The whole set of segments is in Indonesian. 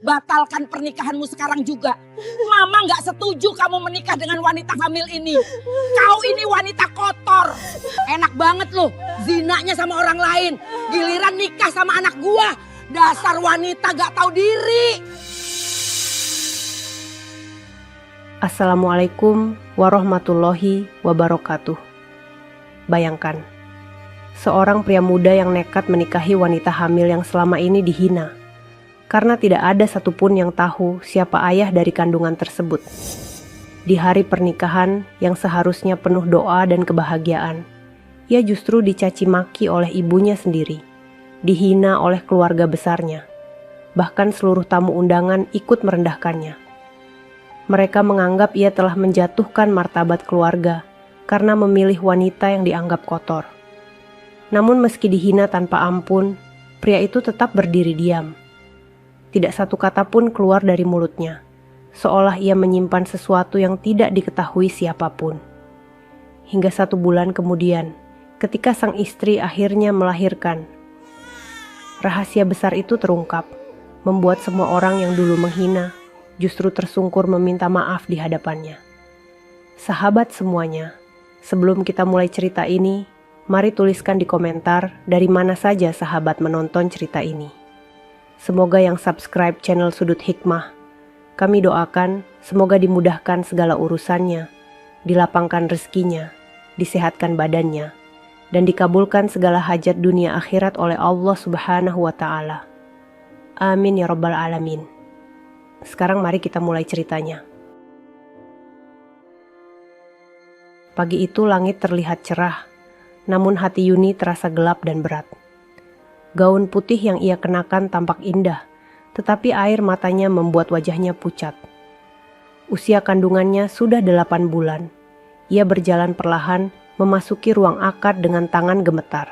batalkan pernikahanmu sekarang juga. Mama nggak setuju kamu menikah dengan wanita hamil ini. Kau ini wanita kotor. Enak banget loh zinanya sama orang lain. Giliran nikah sama anak gua. Dasar wanita gak tahu diri. Assalamualaikum warahmatullahi wabarakatuh. Bayangkan, seorang pria muda yang nekat menikahi wanita hamil yang selama ini dihina. Karena tidak ada satupun yang tahu siapa ayah dari kandungan tersebut. Di hari pernikahan yang seharusnya penuh doa dan kebahagiaan, ia justru dicaci maki oleh ibunya sendiri, dihina oleh keluarga besarnya. Bahkan seluruh tamu undangan ikut merendahkannya. Mereka menganggap ia telah menjatuhkan martabat keluarga karena memilih wanita yang dianggap kotor. Namun meski dihina tanpa ampun, pria itu tetap berdiri diam. Tidak satu kata pun keluar dari mulutnya, seolah ia menyimpan sesuatu yang tidak diketahui siapapun. Hingga 1 bulan kemudian, ketika sang istri akhirnya melahirkan, rahasia besar itu terungkap, membuat semua orang yang dulu menghina justru tersungkur meminta maaf di hadapannya. Sahabat semuanya, sebelum kita mulai cerita ini, mari tuliskan di komentar dari mana saja sahabat menonton cerita ini. Semoga yang subscribe channel Sudut Hikmah, kami doakan semoga dimudahkan segala urusannya, dilapangkan rezekinya, disehatkan badannya, dan dikabulkan segala hajat dunia akhirat oleh Allah Subhanahu wa Ta'ala. Amin ya Rabbal Alamin. Sekarang mari kita mulai ceritanya. Pagi itu langit terlihat cerah, namun hati Yuni terasa gelap dan berat. Gaun putih yang ia kenakan tampak indah, tetapi air matanya membuat wajahnya pucat. Usia kandungannya sudah 8 bulan. Ia berjalan perlahan, memasuki ruang akad dengan tangan gemetar.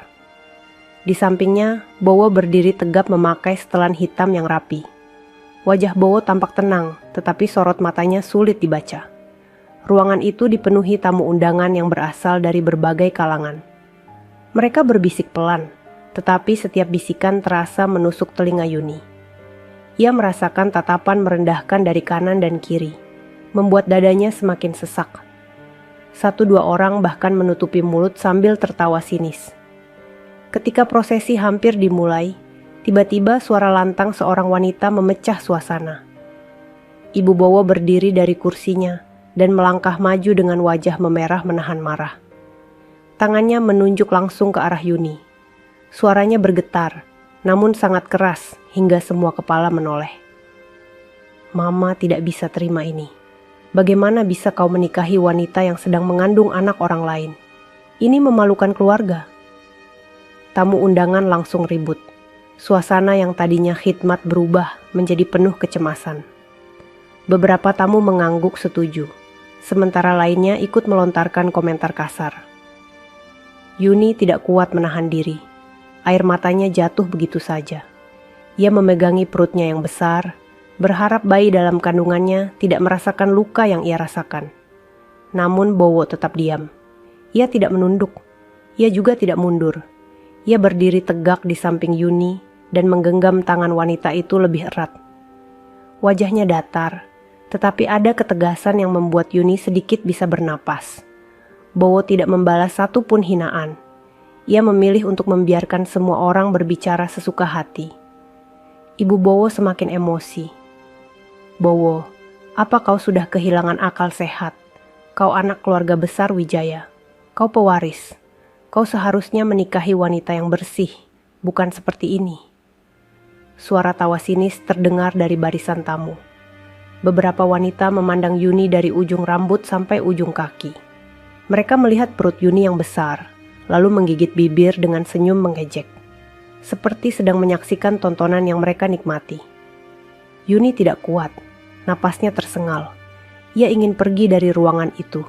Di sampingnya, Bowo berdiri tegap memakai setelan hitam yang rapi. Wajah Bowo tampak tenang, tetapi sorot matanya sulit dibaca. Ruangan itu dipenuhi tamu undangan yang berasal dari berbagai kalangan. Mereka berbisik pelan, tetapi setiap bisikan terasa menusuk telinga Yuni. Ia merasakan tatapan merendahkan dari kanan dan kiri, membuat dadanya semakin sesak. 1-2 orang bahkan menutupi mulut sambil tertawa sinis. Ketika prosesi hampir dimulai, tiba-tiba suara lantang seorang wanita memecah suasana. Ibu Bowo berdiri dari kursinya dan melangkah maju dengan wajah memerah menahan marah. Tangannya menunjuk langsung ke arah Yuni. Suaranya bergetar, namun sangat keras hingga semua kepala menoleh. Mama tidak bisa terima ini. Bagaimana bisa kau menikahi wanita yang sedang mengandung anak orang lain? Ini memalukan keluarga. Tamu undangan langsung ribut. Suasana yang tadinya khidmat berubah menjadi penuh kecemasan. Beberapa tamu mengangguk setuju, sementara lainnya ikut melontarkan komentar kasar. Yuni tidak kuat menahan diri. Air matanya jatuh begitu saja. Ia memegangi perutnya yang besar, berharap bayi dalam kandungannya tidak merasakan luka yang ia rasakan. Namun Bowo tetap diam. Ia tidak menunduk. Ia juga tidak mundur. Ia berdiri tegak di samping Yuni dan menggenggam tangan wanita itu lebih erat. Wajahnya datar, tetapi ada ketegasan yang membuat Yuni sedikit bisa bernapas. Bowo tidak membalas satupun hinaan. Ia memilih untuk membiarkan semua orang berbicara sesuka hati. Ibu Bowo semakin emosi. Bowo, apa kau sudah kehilangan akal sehat? Kau anak keluarga besar Wijaya. Kau pewaris. Kau seharusnya menikahi wanita yang bersih, bukan seperti ini. Suara tawa sinis terdengar dari barisan tamu. Beberapa wanita memandang Yuni dari ujung rambut sampai ujung kaki. Mereka melihat perut Yuni yang besar, lalu menggigit bibir dengan senyum mengejek, seperti sedang menyaksikan tontonan yang mereka nikmati. Yuni tidak kuat, napasnya tersengal. Ia ingin pergi dari ruangan itu.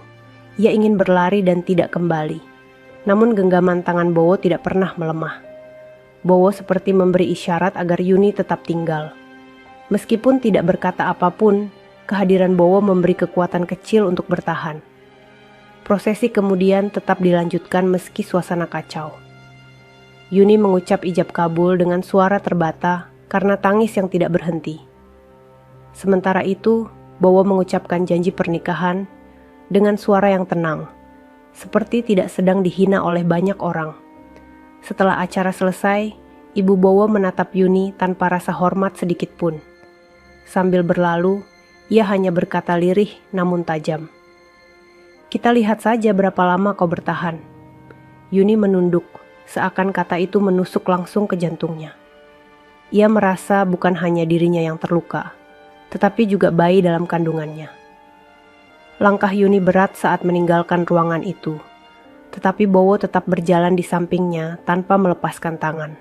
Ia ingin berlari dan tidak kembali. Namun genggaman tangan Bowo tidak pernah melemah. Bowo seperti memberi isyarat agar Yuni tetap tinggal. Meskipun tidak berkata apapun, kehadiran Bowo memberi kekuatan kecil untuk bertahan. Prosesi kemudian tetap dilanjutkan meski suasana kacau. Yuni mengucap ijab kabul dengan suara terbata karena tangis yang tidak berhenti. Sementara itu, Bowo mengucapkan janji pernikahan dengan suara yang tenang, seperti tidak sedang dihina oleh banyak orang. Setelah acara selesai, Ibu Bowo menatap Yuni tanpa rasa hormat sedikit pun. Sambil berlalu, ia hanya berkata lirih namun tajam. "Kita lihat saja berapa lama kau bertahan." Yuni menunduk, seakan kata itu menusuk langsung ke jantungnya. Ia merasa bukan hanya dirinya yang terluka, tetapi juga bayi dalam kandungannya. Langkah Yuni berat saat meninggalkan ruangan itu, tetapi Bowo tetap berjalan di sampingnya tanpa melepaskan tangan.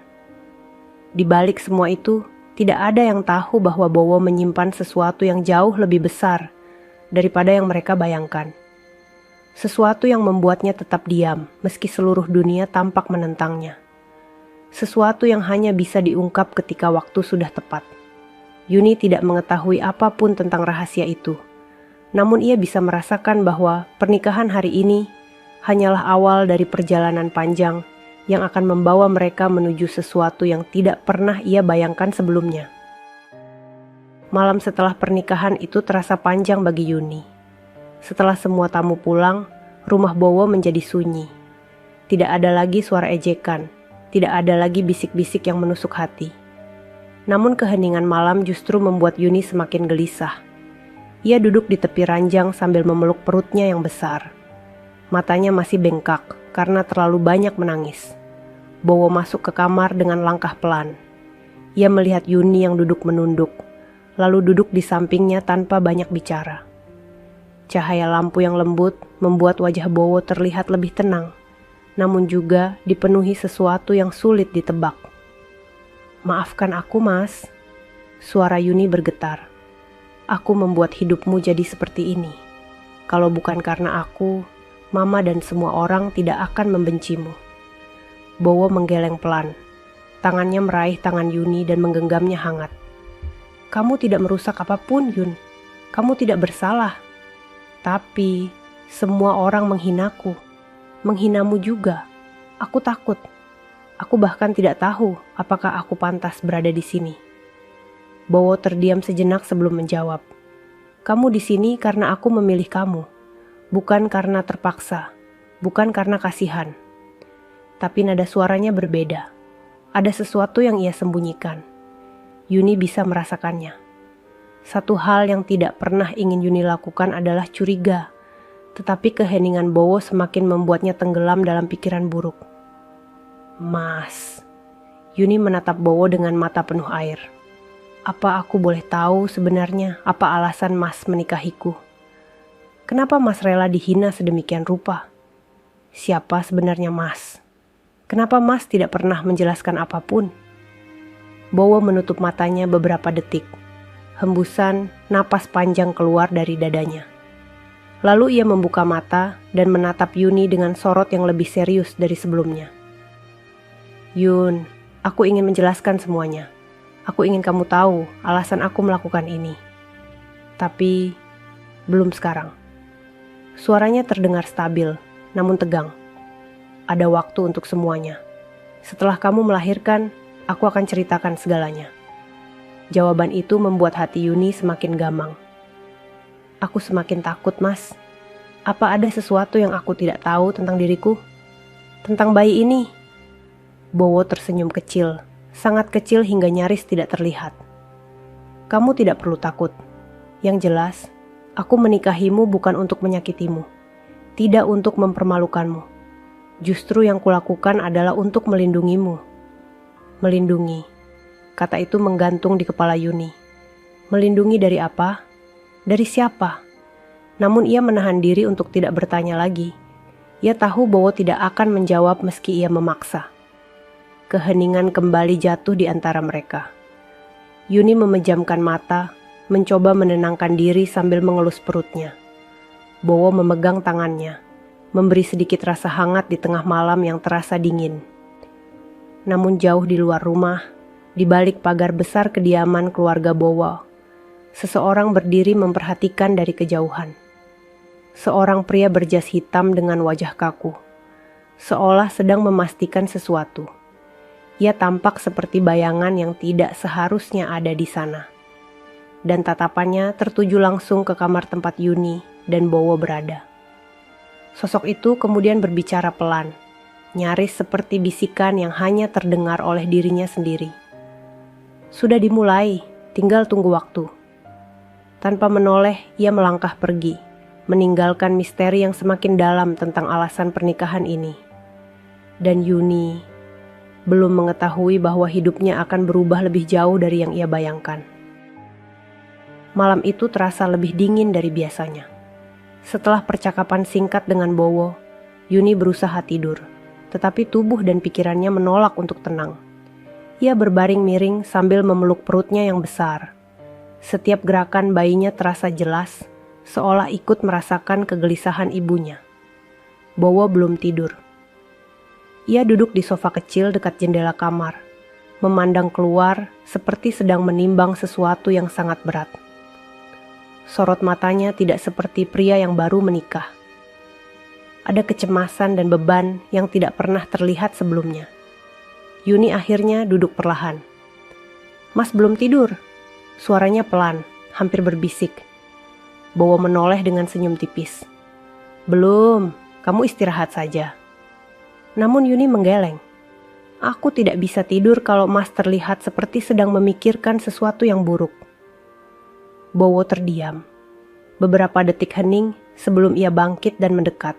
Di balik semua itu, tidak ada yang tahu bahwa Bowo menyimpan sesuatu yang jauh lebih besar daripada yang mereka bayangkan. Sesuatu yang membuatnya tetap diam meski seluruh dunia tampak menentangnya. Sesuatu yang hanya bisa diungkap ketika waktu sudah tepat. Yuni tidak mengetahui apapun tentang rahasia itu. Namun ia bisa merasakan bahwa pernikahan hari ini hanyalah awal dari perjalanan panjang yang akan membawa mereka menuju sesuatu yang tidak pernah ia bayangkan sebelumnya. Malam setelah pernikahan itu terasa panjang bagi Yuni. Setelah semua tamu pulang, rumah Bowo menjadi sunyi. Tidak ada lagi suara ejekan, tidak ada lagi bisik-bisik yang menusuk hati. Namun keheningan malam justru membuat Yuni semakin gelisah. Ia duduk di tepi ranjang sambil memeluk perutnya yang besar. Matanya masih bengkak karena terlalu banyak menangis. Bowo masuk ke kamar dengan langkah pelan. Ia melihat Yuni yang duduk menunduk, lalu duduk di sampingnya tanpa banyak bicara. Cahaya lampu yang lembut membuat wajah Bowo terlihat lebih tenang, namun juga dipenuhi sesuatu yang sulit ditebak. "Maafkan aku, Mas." Suara Yuni bergetar. "Aku membuat hidupmu jadi seperti ini. Kalau bukan karena aku, Mama dan semua orang tidak akan membencimu." Bowo menggeleng pelan. Tangannya meraih tangan Yuni dan menggenggamnya hangat. "Kamu tidak merusak apapun, Yun. Kamu tidak bersalah. Tapi semua orang menghinaku. Menghinamu juga. Aku takut. Aku bahkan tidak tahu apakah aku pantas berada di sini." Bowo terdiam sejenak sebelum menjawab. "Kamu di sini karena aku memilih kamu. Bukan karena terpaksa. Bukan karena kasihan." Tapi nada suaranya berbeda. Ada sesuatu yang ia sembunyikan. Yuni bisa merasakannya. Satu hal yang tidak pernah ingin Yuni lakukan adalah curiga. Tetapi keheningan Bowo semakin membuatnya tenggelam dalam pikiran buruk. "Mas." Yuni menatap Bowo dengan mata penuh air. "Apa aku boleh tahu sebenarnya apa alasan Mas menikahiku? Kenapa Mas rela dihina sedemikian rupa? Siapa sebenarnya Mas? Kenapa Mas tidak pernah menjelaskan apapun?" Bowo menutup matanya beberapa detik. Hembusan napas panjang keluar dari dadanya. Lalu ia membuka mata dan menatap Yuni dengan sorot yang lebih serius dari sebelumnya. "Yun, aku ingin menjelaskan semuanya. Aku ingin kamu tahu alasan aku melakukan ini. Tapi belum sekarang." Suaranya terdengar stabil, namun tegang. "Ada waktu untuk semuanya. Setelah kamu melahirkan, aku akan ceritakan segalanya." Jawaban itu membuat hati Yuni semakin gamang. "Aku semakin takut, Mas. Apa ada sesuatu yang aku tidak tahu tentang diriku? Tentang bayi ini?" Bowo tersenyum kecil, sangat kecil hingga nyaris tidak terlihat. "Kamu tidak perlu takut. Yang jelas, aku menikahimu bukan untuk menyakitimu. Tidak untuk mempermalukanmu. Justru yang kulakukan adalah untuk melindungimu." Melindungi. Kata itu menggantung di kepala Yuni. Melindungi dari apa? Dari siapa? Namun ia menahan diri untuk tidak bertanya lagi. Ia tahu Bowo tidak akan menjawab meski ia memaksa. Keheningan kembali jatuh di antara mereka. Yuni memejamkan mata, mencoba menenangkan diri sambil mengelus perutnya. Bowo memegang tangannya, memberi sedikit rasa hangat di tengah malam yang terasa dingin. Namun jauh di luar rumah, di balik pagar besar kediaman keluarga Bowo, seseorang berdiri memperhatikan dari kejauhan. Seorang pria berjas hitam dengan wajah kaku, seolah sedang memastikan sesuatu. Ia tampak seperti bayangan yang tidak seharusnya ada di sana. dan tatapannya tertuju langsung ke kamar tempat Yuni dan Bowo berada. Sosok itu kemudian berbicara pelan, nyaris seperti bisikan yang hanya terdengar oleh dirinya sendiri. Sudah dimulai, tinggal tunggu waktu. Tanpa menoleh, ia melangkah pergi, meninggalkan misteri yang semakin dalam tentang alasan pernikahan ini. Dan Yuni belum mengetahui bahwa hidupnya akan berubah lebih jauh dari yang ia bayangkan. Malam itu terasa lebih dingin dari biasanya. Setelah percakapan singkat dengan Bowo, Yuni berusaha tidur, tetapi tubuh dan pikirannya menolak untuk tenang. Ia berbaring miring sambil memeluk perutnya yang besar. Setiap gerakan bayinya terasa jelas, seolah ikut merasakan kegelisahan ibunya. Bowo belum tidur. Ia duduk di sofa kecil dekat jendela kamar, memandang keluar seperti sedang menimbang sesuatu yang sangat berat. Sorot matanya tidak seperti pria yang baru menikah. Ada kecemasan dan beban yang tidak pernah terlihat sebelumnya. Yuni akhirnya duduk perlahan. "Mas belum tidur?" Suaranya pelan, hampir berbisik. Bowo menoleh dengan senyum tipis. "Belum, kamu istirahat saja." Namun Yuni menggeleng. "Aku tidak bisa tidur kalau Mas terlihat seperti sedang memikirkan sesuatu yang buruk." Bowo terdiam. Beberapa detik hening sebelum ia bangkit dan mendekat.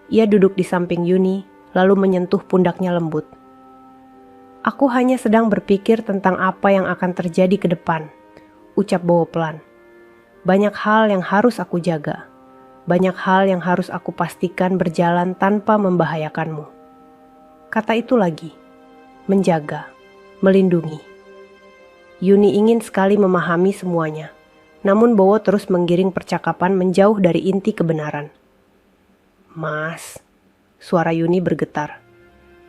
Ia duduk di samping Yuni, lalu menyentuh pundaknya lembut. "Aku hanya sedang berpikir tentang apa yang akan terjadi ke depan," ucap Bowo pelan. "Banyak hal yang harus aku jaga. Banyak hal yang harus aku pastikan berjalan tanpa membahayakanmu." Kata itu lagi, menjaga, melindungi. Yuni ingin sekali memahami semuanya. Namun Bowo terus menggiring percakapan menjauh dari inti kebenaran. "Mas," suara Yuni bergetar.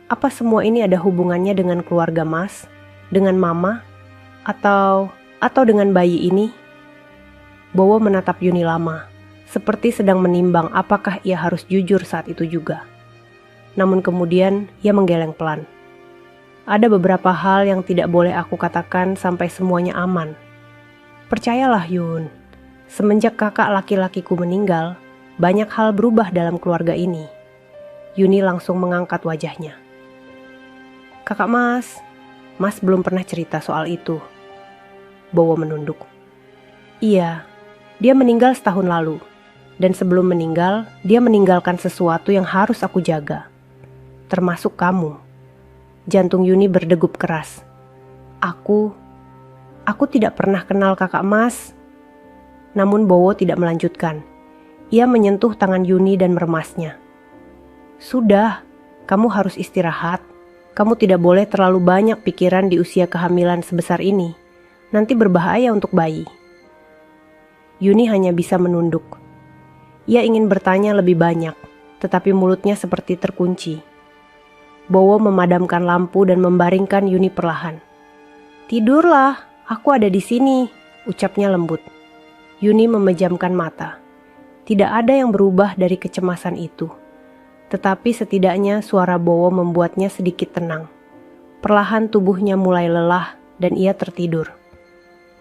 "Apa semua ini ada hubungannya dengan keluarga Mas? Dengan Mama? Atau dengan bayi ini?" Bowo menatap Yuni lama, seperti sedang menimbang apakah ia harus jujur saat itu juga. Namun kemudian ia menggeleng pelan. "Ada beberapa hal yang tidak boleh aku katakan sampai semuanya aman. Percayalah Yun, semenjak kakak laki-lakiku meninggal, banyak hal berubah dalam keluarga ini." Yuni langsung mengangkat wajahnya. "Kakak Mas belum pernah cerita soal itu." Bowo menunduk. "Iya, dia meninggal setahun lalu. Dan sebelum meninggal, dia meninggalkan sesuatu yang harus aku jaga. Termasuk kamu." Jantung Yuni berdegup keras. Aku tidak pernah kenal kakak Mas." Namun Bowo tidak melanjutkan. Ia menyentuh tangan Yuni dan meremasnya. "Sudah, kamu harus istirahat. Kamu tidak boleh terlalu banyak pikiran di usia kehamilan sebesar ini. Nanti berbahaya untuk bayi." Yuni hanya bisa menunduk. Ia ingin bertanya lebih banyak, tetapi mulutnya seperti terkunci. Bowo memadamkan lampu dan membaringkan Yuni perlahan. "Tidurlah. Aku ada di sini," ucapnya lembut. Yuni memejamkan mata. Tidak ada yang berubah dari kecemasan itu. Tetapi setidaknya suara Bowo membuatnya sedikit tenang. Perlahan tubuhnya mulai lelah dan ia tertidur.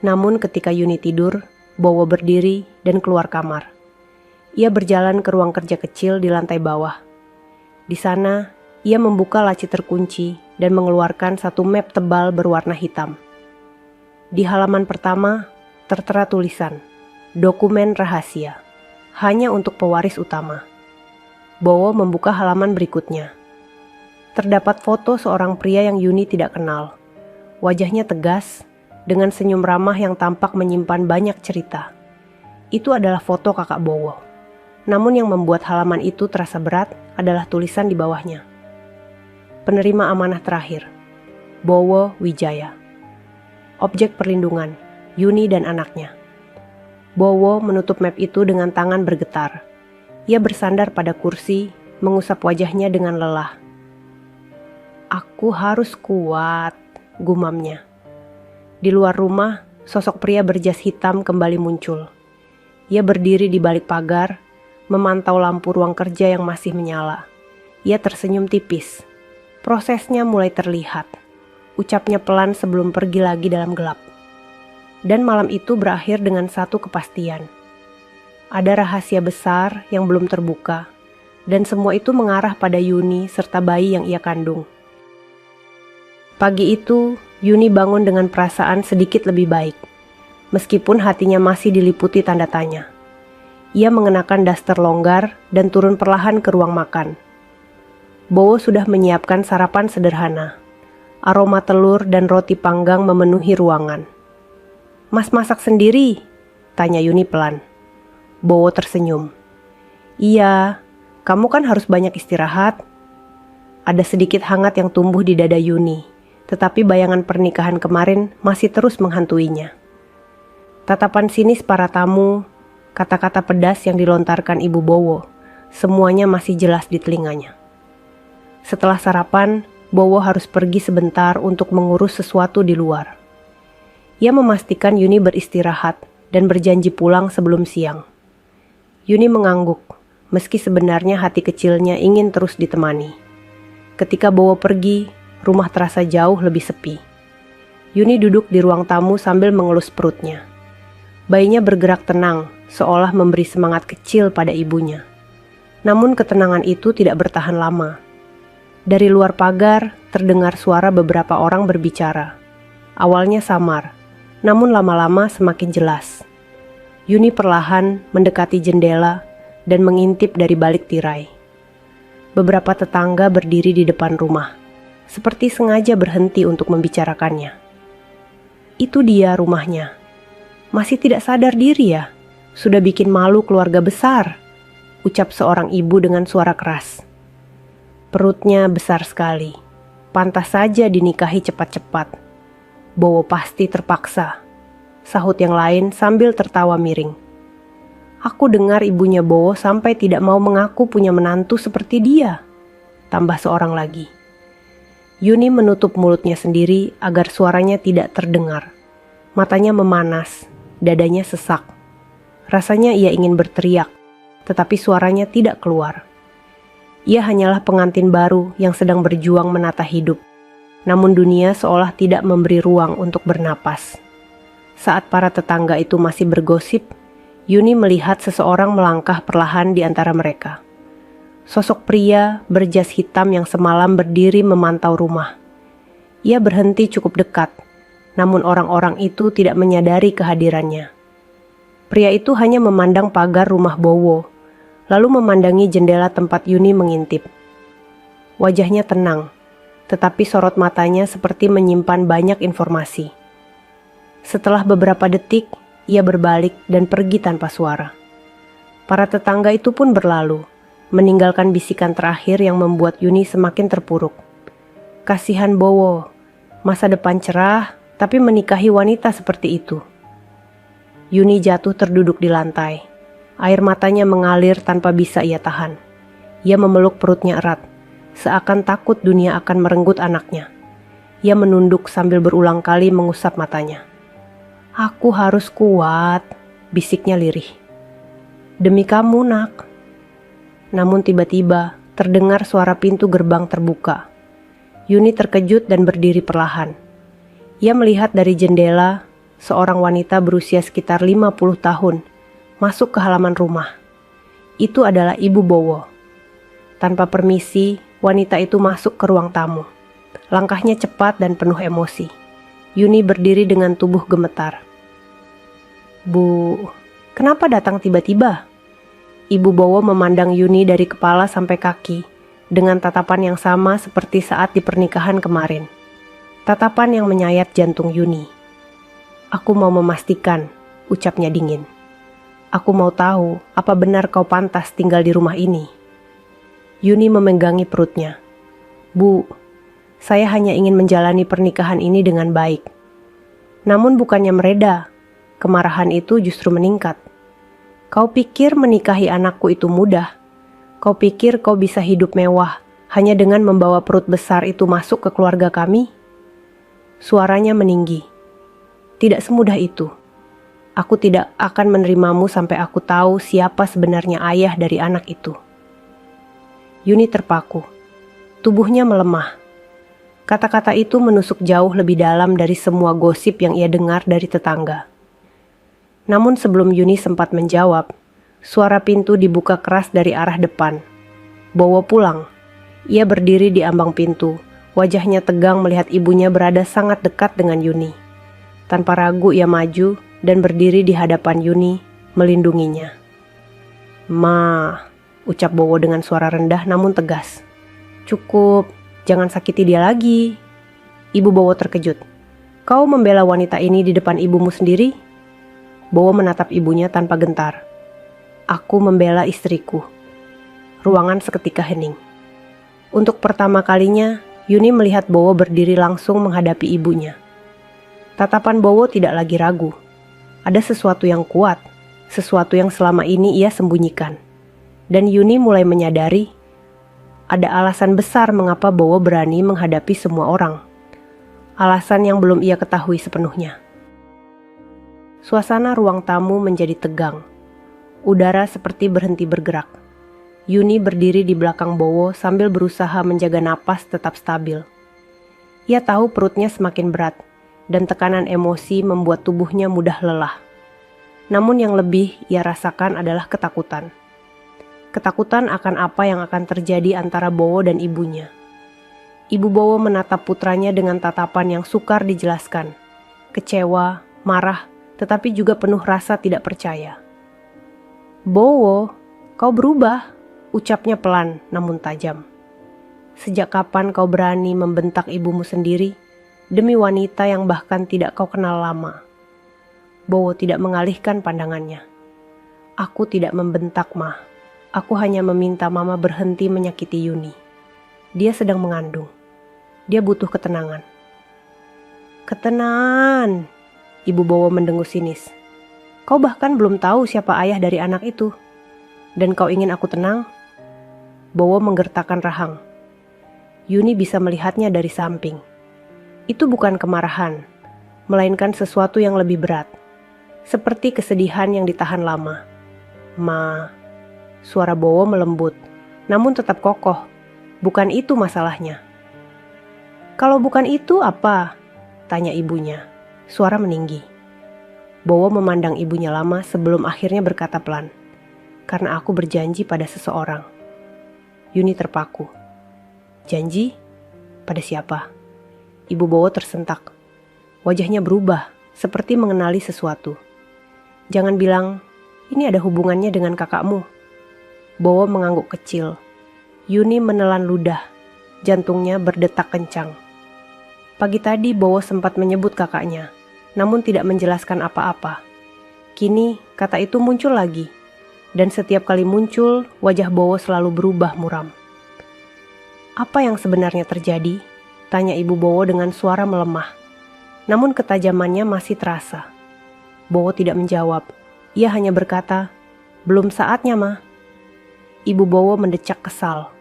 Namun ketika Yuni tidur, Bowo berdiri dan keluar kamar. Ia berjalan ke ruang kerja kecil di lantai bawah. Di sana, ia membuka laci terkunci dan mengeluarkan satu map tebal berwarna hitam. Di halaman pertama, tertera tulisan, "Dokumen rahasia, hanya untuk pewaris utama." Bowo membuka halaman berikutnya. Terdapat foto seorang pria yang Yuni tidak kenal. Wajahnya tegas, dengan senyum ramah yang tampak menyimpan banyak cerita. Itu adalah foto kakak Bowo. Namun yang membuat halaman itu terasa berat adalah tulisan di bawahnya. Penerima amanah terakhir, Bowo Wijaya. Objek perlindungan, Yuni dan anaknya. Bowo menutup map itu dengan tangan bergetar. Ia bersandar pada kursi, mengusap wajahnya dengan lelah. "Aku harus kuat," gumamnya. Di luar rumah, sosok pria berjas hitam kembali muncul. Ia berdiri di balik pagar, memantau lampu ruang kerja yang masih menyala. Ia tersenyum tipis. Prosesnya mulai terlihat. Ucapnya pelan sebelum pergi lagi dalam gelap. Dan malam itu berakhir dengan satu kepastian. Ada rahasia besar yang belum terbuka, dan semua itu mengarah pada Yuni serta bayi yang ia kandung. Pagi itu, Yuni bangun dengan perasaan sedikit lebih baik, meskipun hatinya masih diliputi tanda tanya. Ia mengenakan daster longgar dan turun perlahan ke ruang makan. Bowo sudah menyiapkan sarapan sederhana. Aroma telur dan roti panggang memenuhi ruangan. "Mas masak sendiri?" tanya Yuni pelan. Bowo tersenyum. "Iya, kamu kan harus banyak istirahat." Ada sedikit hangat yang tumbuh di dada Yuni, tetapi bayangan pernikahan kemarin masih terus menghantuinya. Tatapan sinis para tamu, kata-kata pedas yang dilontarkan Ibu Bowo, semuanya masih jelas di telinganya. Setelah sarapan, Bowo harus pergi sebentar untuk mengurus sesuatu di luar. Ia memastikan Yuni beristirahat dan berjanji pulang sebelum siang. Yuni mengangguk, meski sebenarnya hati kecilnya ingin terus ditemani. Ketika Bowo pergi, rumah terasa jauh lebih sepi. Yuni duduk di ruang tamu sambil mengelus perutnya. Bayinya bergerak tenang, seolah memberi semangat kecil pada ibunya. Namun ketenangan itu tidak bertahan lama. Dari luar pagar, terdengar suara beberapa orang berbicara. Awalnya samar, namun lama-lama semakin jelas. Yuni perlahan mendekati jendela dan mengintip dari balik tirai. Beberapa tetangga berdiri di depan rumah, seperti sengaja berhenti untuk membicarakannya. Itu dia rumahnya. Masih tidak sadar diri ya, sudah bikin malu keluarga besar, ucap seorang ibu dengan suara keras. Perutnya besar sekali, pantas saja dinikahi cepat-cepat. Bowo pasti terpaksa, sahut yang lain sambil tertawa miring. Aku dengar ibunya Bowo sampai tidak mau mengaku punya menantu seperti dia, tambah seorang lagi. Yuni menutup mulutnya sendiri agar suaranya tidak terdengar. Matanya memanas, dadanya sesak. Rasanya ia ingin berteriak, tetapi suaranya tidak keluar. Ia hanyalah pengantin baru yang sedang berjuang menata hidup. Namun dunia seolah tidak memberi ruang untuk bernapas. Saat para tetangga itu masih bergosip, Yuni melihat seseorang melangkah perlahan di antara mereka. Sosok pria berjas hitam yang semalam berdiri memantau rumah. Ia berhenti cukup dekat, namun orang-orang itu tidak menyadari kehadirannya. Pria itu hanya memandang pagar rumah Bowo, lalu memandangi jendela tempat Yuni mengintip. Wajahnya tenang, tetapi sorot matanya seperti menyimpan banyak informasi. Setelah beberapa detik, ia berbalik dan pergi tanpa suara. Para tetangga itu pun berlalu, meninggalkan bisikan terakhir yang membuat Yuni semakin terpuruk. Kasihan Bowo, masa depan cerah, tapi menikahi wanita seperti itu. Yuni jatuh terduduk di lantai. Air matanya mengalir tanpa bisa ia tahan. Ia memeluk perutnya erat, seakan takut dunia akan merenggut anaknya. Ia menunduk sambil berulang kali mengusap matanya. "Aku harus kuat," bisiknya lirih. "Demi kamu, nak." Namun tiba-tiba terdengar suara pintu gerbang terbuka. Yuni terkejut dan berdiri perlahan. Ia melihat dari jendela seorang wanita berusia sekitar 50 tahun masuk ke halaman rumah. Itu adalah Ibu Bowo. Tanpa permisi, wanita itu masuk ke ruang tamu. Langkahnya cepat dan penuh emosi. Yuni berdiri dengan tubuh gemetar. "Bu, kenapa datang tiba-tiba?" Ibu Bowo memandang Yuni dari kepala sampai kaki, dengan tatapan yang sama seperti saat di pernikahan kemarin. Tatapan yang menyayat jantung Yuni. "Aku mau memastikan," ucapnya dingin. "Aku mau tahu apa benar kau pantas tinggal di rumah ini." Yuni memegangi perutnya. "Bu, saya hanya ingin menjalani pernikahan ini dengan baik." Namun bukannya mereda, kemarahan itu justru meningkat. "Kau pikir menikahi anakku itu mudah? Kau pikir kau bisa hidup mewah hanya dengan membawa perut besar itu masuk ke keluarga kami?" Suaranya meninggi. "Tidak semudah itu. Aku tidak akan menerimamu sampai aku tahu siapa sebenarnya ayah dari anak itu." Yuni terpaku. Tubuhnya melemah. Kata-kata itu menusuk jauh lebih dalam dari semua gosip yang ia dengar dari tetangga. Namun sebelum Yuni sempat menjawab, suara pintu dibuka keras dari arah depan. Bowo pulang. Ia berdiri di ambang pintu, wajahnya tegang melihat ibunya berada sangat dekat dengan Yuni. Tanpa ragu ia maju dan berdiri di hadapan Yuni, melindunginya. "Ma," ucap Bowo dengan suara rendah namun tegas. "Cukup, jangan sakiti dia lagi." Ibu Bowo terkejut. "Kau membela wanita ini di depan ibumu sendiri?" Bowo menatap ibunya tanpa gentar. "Aku membela istriku." Ruangan seketika hening. Untuk pertama kalinya, Yuni melihat Bowo berdiri langsung menghadapi ibunya. Tatapan Bowo tidak lagi ragu. Ada sesuatu yang kuat, sesuatu yang selama ini ia sembunyikan. Dan Yuni mulai menyadari ada alasan besar mengapa Bowo berani menghadapi semua orang. Alasan yang belum ia ketahui sepenuhnya. Suasana ruang tamu menjadi tegang. Udara seperti berhenti bergerak. Yuni berdiri di belakang Bowo sambil berusaha menjaga napas tetap stabil. Ia tahu perutnya semakin berat, dan tekanan emosi membuat tubuhnya mudah lelah. Namun yang lebih ia rasakan adalah ketakutan. Ketakutan akan apa yang akan terjadi antara Bowo dan ibunya. Ibu Bowo menatap putranya dengan tatapan yang sukar dijelaskan. Kecewa, marah, tetapi juga penuh rasa tidak percaya. "Bowo, kau berubah," ucapnya pelan namun tajam. "Sejak kapan kau berani membentak ibumu sendiri demi wanita yang bahkan tidak kau kenal lama?" Bowo tidak mengalihkan pandangannya. "Aku tidak membentak, Ma. Aku hanya meminta Mama berhenti menyakiti Yuni. Dia sedang mengandung. Dia butuh ketenangan." "Ketenangan," Ibu Bowo mendengus sinis. "Kau bahkan belum tahu siapa ayah dari anak itu. Dan kau ingin aku tenang?" Bowo menggertakkan rahang. Yuni bisa melihatnya dari samping. Itu bukan kemarahan, melainkan sesuatu yang lebih berat. Seperti kesedihan yang ditahan lama. "Ma," suara Bowo melembut, namun tetap kokoh. "Bukan itu masalahnya." "Kalau bukan itu apa?" tanya ibunya. Suara meninggi. Bowo memandang ibunya lama sebelum akhirnya berkata pelan, "Karena aku berjanji pada seseorang." Yuni terpaku. "Janji? Pada siapa?" Ibu Bowo tersentak. Wajahnya berubah, seperti mengenali sesuatu. "Jangan bilang, ini ada hubungannya dengan kakakmu." Bowo mengangguk kecil. Yuni menelan ludah, jantungnya berdetak kencang. Pagi tadi Bowo sempat menyebut kakaknya, namun tidak menjelaskan apa-apa. Kini kata itu muncul lagi, dan setiap kali muncul wajah Bowo selalu berubah muram. "Apa yang sebenarnya terjadi?" tanya Ibu Bowo dengan suara melemah. Namun ketajamannya masih terasa. Bowo tidak menjawab. Ia hanya berkata, "Belum saatnya, Ma." Ibu Bowo mendecak kesal.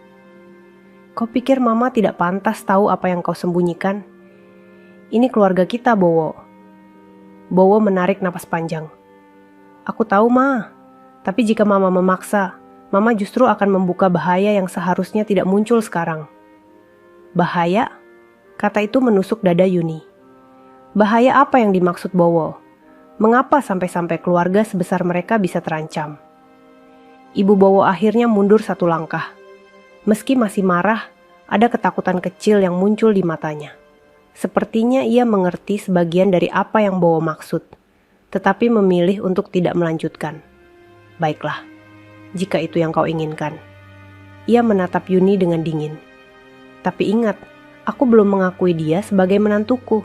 "Kau pikir Mama tidak pantas tahu apa yang kau sembunyikan? Ini keluarga kita, Bowo." Bowo menarik napas panjang. "Aku tahu, Ma. Tapi jika Mama memaksa, Mama justru akan membuka bahaya yang seharusnya tidak muncul sekarang." "Bahaya?" Kata itu menusuk dada Yuni. Bahaya apa yang dimaksud Bowo? Mengapa sampai-sampai keluarga sebesar mereka bisa terancam? Ibu Bowo akhirnya mundur satu langkah. Meski masih marah, ada ketakutan kecil yang muncul di matanya. Sepertinya ia mengerti sebagian dari apa yang Bowo maksud, tetapi memilih untuk tidak melanjutkan. "Baiklah, jika itu yang kau inginkan." Ia menatap Yuni dengan dingin. "Tapi ingat, aku belum mengakui dia sebagai menantuku."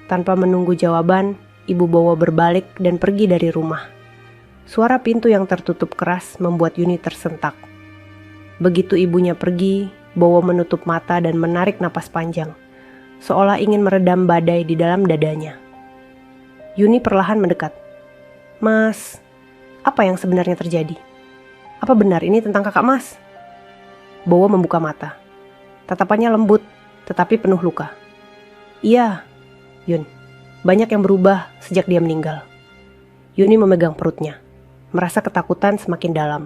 Tanpa menunggu jawaban, Ibu Bowo berbalik dan pergi dari rumah. Suara pintu yang tertutup keras membuat Yuni tersentak. Begitu ibunya pergi, Bowo menutup mata dan menarik napas panjang, seolah ingin meredam badai di dalam dadanya. Yuni perlahan mendekat. "Mas, apa yang sebenarnya terjadi? Apa benar ini tentang kakak Mas?" Bowo membuka mata. Tatapannya lembut, tetapi penuh luka. "Iya, Yun, banyak yang berubah sejak dia meninggal." Yuni memegang perutnya, merasa ketakutan semakin dalam.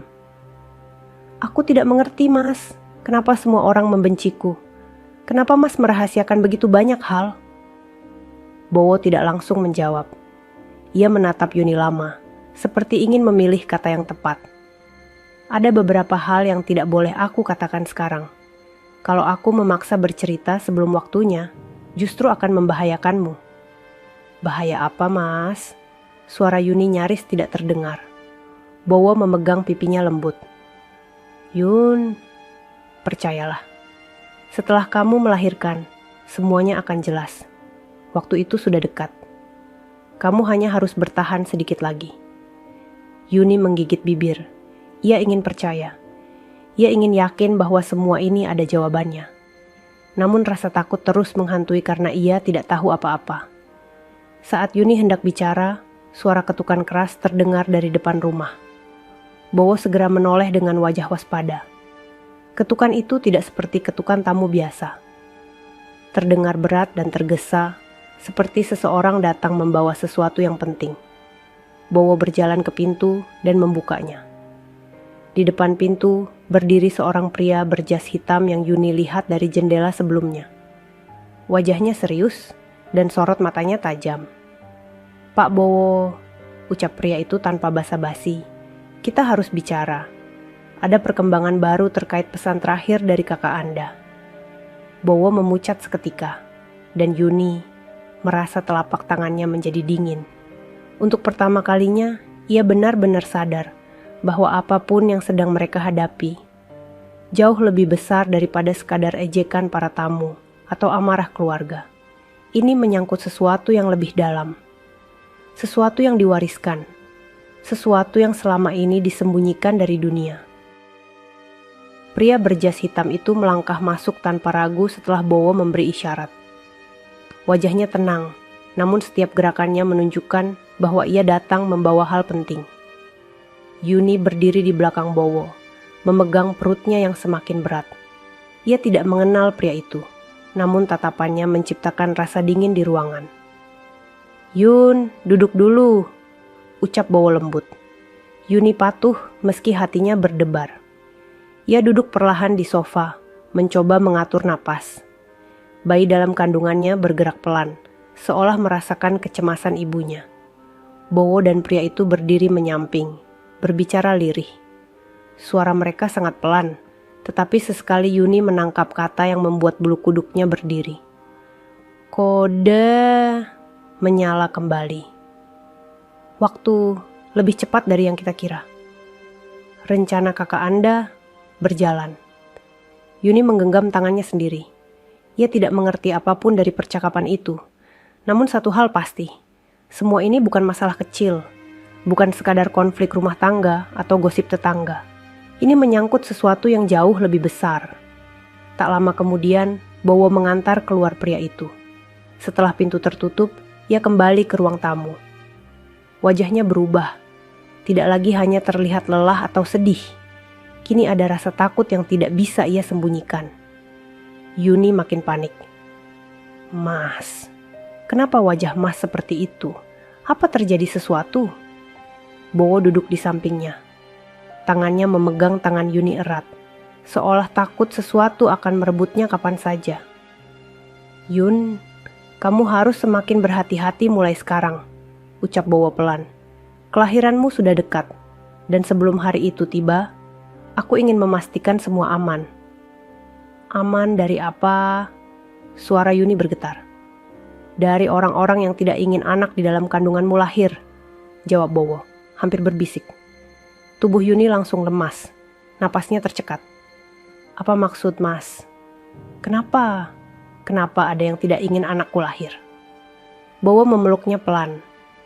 "Aku tidak mengerti, Mas. Kenapa semua orang membenciku? Kenapa Mas merahasiakan begitu banyak hal?" Bowo tidak langsung menjawab. Ia menatap Yuni lama, seperti ingin memilih kata yang tepat. Ada beberapa hal yang tidak boleh aku katakan sekarang. Kalau aku memaksa bercerita sebelum waktunya, justru akan membahayakanmu. Bahaya apa, Mas? Suara Yuni nyaris tidak terdengar. Bowo memegang pipinya lembut. Yun, percayalah. Setelah kamu melahirkan, semuanya akan jelas. Waktu itu sudah dekat. Kamu hanya harus bertahan sedikit lagi. Yuni menggigit bibir. Ia ingin percaya. Ia ingin yakin bahwa semua ini ada jawabannya. Namun rasa takut terus menghantui karena ia tidak tahu apa-apa. Saat Yuni hendak bicara, suara ketukan keras terdengar dari depan rumah. Bowo segera menoleh dengan wajah waspada. Ketukan itu tidak seperti ketukan tamu biasa. Terdengar berat dan tergesa, seperti seseorang datang membawa sesuatu yang penting. Bowo berjalan ke pintu dan membukanya. Di depan pintu, berdiri seorang pria berjas hitam yang Yuni lihat dari jendela sebelumnya. Wajahnya serius dan sorot matanya tajam. Pak Bowo, ucap pria itu tanpa basa-basi. Kita harus bicara. Ada perkembangan baru terkait pesan terakhir dari kakak Anda. Bowo memucat seketika, dan Yuni merasa telapak tangannya menjadi dingin. Untuk pertama kalinya, ia benar-benar sadar bahwa apapun yang sedang mereka hadapi, jauh lebih besar daripada sekadar ejekan para tamu atau amarah keluarga. Ini menyangkut sesuatu yang lebih dalam. Sesuatu yang diwariskan. Sesuatu yang selama ini disembunyikan dari dunia. Pria berjas hitam itu melangkah masuk tanpa ragu setelah Bowo memberi isyarat. Wajahnya tenang, namun setiap gerakannya menunjukkan bahwa ia datang membawa hal penting. Yuni berdiri di belakang Bowo, memegang perutnya yang semakin berat. Ia tidak mengenal pria itu, namun tatapannya menciptakan rasa dingin di ruangan. Yun, duduk dulu, ucap Bowo lembut. Yuni patuh meski hatinya berdebar. Ia duduk perlahan di sofa, mencoba mengatur napas. Bayi dalam kandungannya bergerak pelan, seolah merasakan kecemasan ibunya. Bowo dan pria itu berdiri menyamping, berbicara lirih. Suara mereka sangat pelan, tetapi sesekali Yuni menangkap kata yang membuat bulu kuduknya berdiri. Kode menyala kembali. Waktu lebih cepat dari yang kita kira. Rencana kakak Anda berjalan. Yuni menggenggam tangannya sendiri. Ia tidak mengerti apapun dari percakapan itu. Namun satu hal pasti, semua ini bukan masalah kecil, bukan sekadar konflik rumah tangga atau gosip tetangga. Ini menyangkut sesuatu yang jauh lebih besar. Tak lama kemudian, Bowo mengantar keluar pria itu. Setelah pintu tertutup, ia kembali ke ruang tamu. Wajahnya berubah, tidak lagi hanya terlihat lelah atau sedih. Kini ada rasa takut yang tidak bisa ia sembunyikan. Yuni makin panik. Mas, kenapa wajah Mas seperti itu? Apa terjadi sesuatu? Bowo duduk di sampingnya. Tangannya memegang tangan Yuni erat, seolah takut sesuatu akan merebutnya kapan saja. Yun, kamu harus semakin berhati-hati mulai sekarang, ucap Bowo pelan. Kelahiranmu sudah dekat, dan sebelum hari itu tiba, aku ingin memastikan semua aman. Aman dari apa? Suara Yuni bergetar. Dari orang-orang yang tidak ingin anak di dalam kandunganmu lahir, jawab Bowo, hampir berbisik. Tubuh Yuni langsung lemas, napasnya tercekat. Apa maksud Mas? Kenapa? Kenapa ada yang tidak ingin anakku lahir? Bowo memeluknya pelan,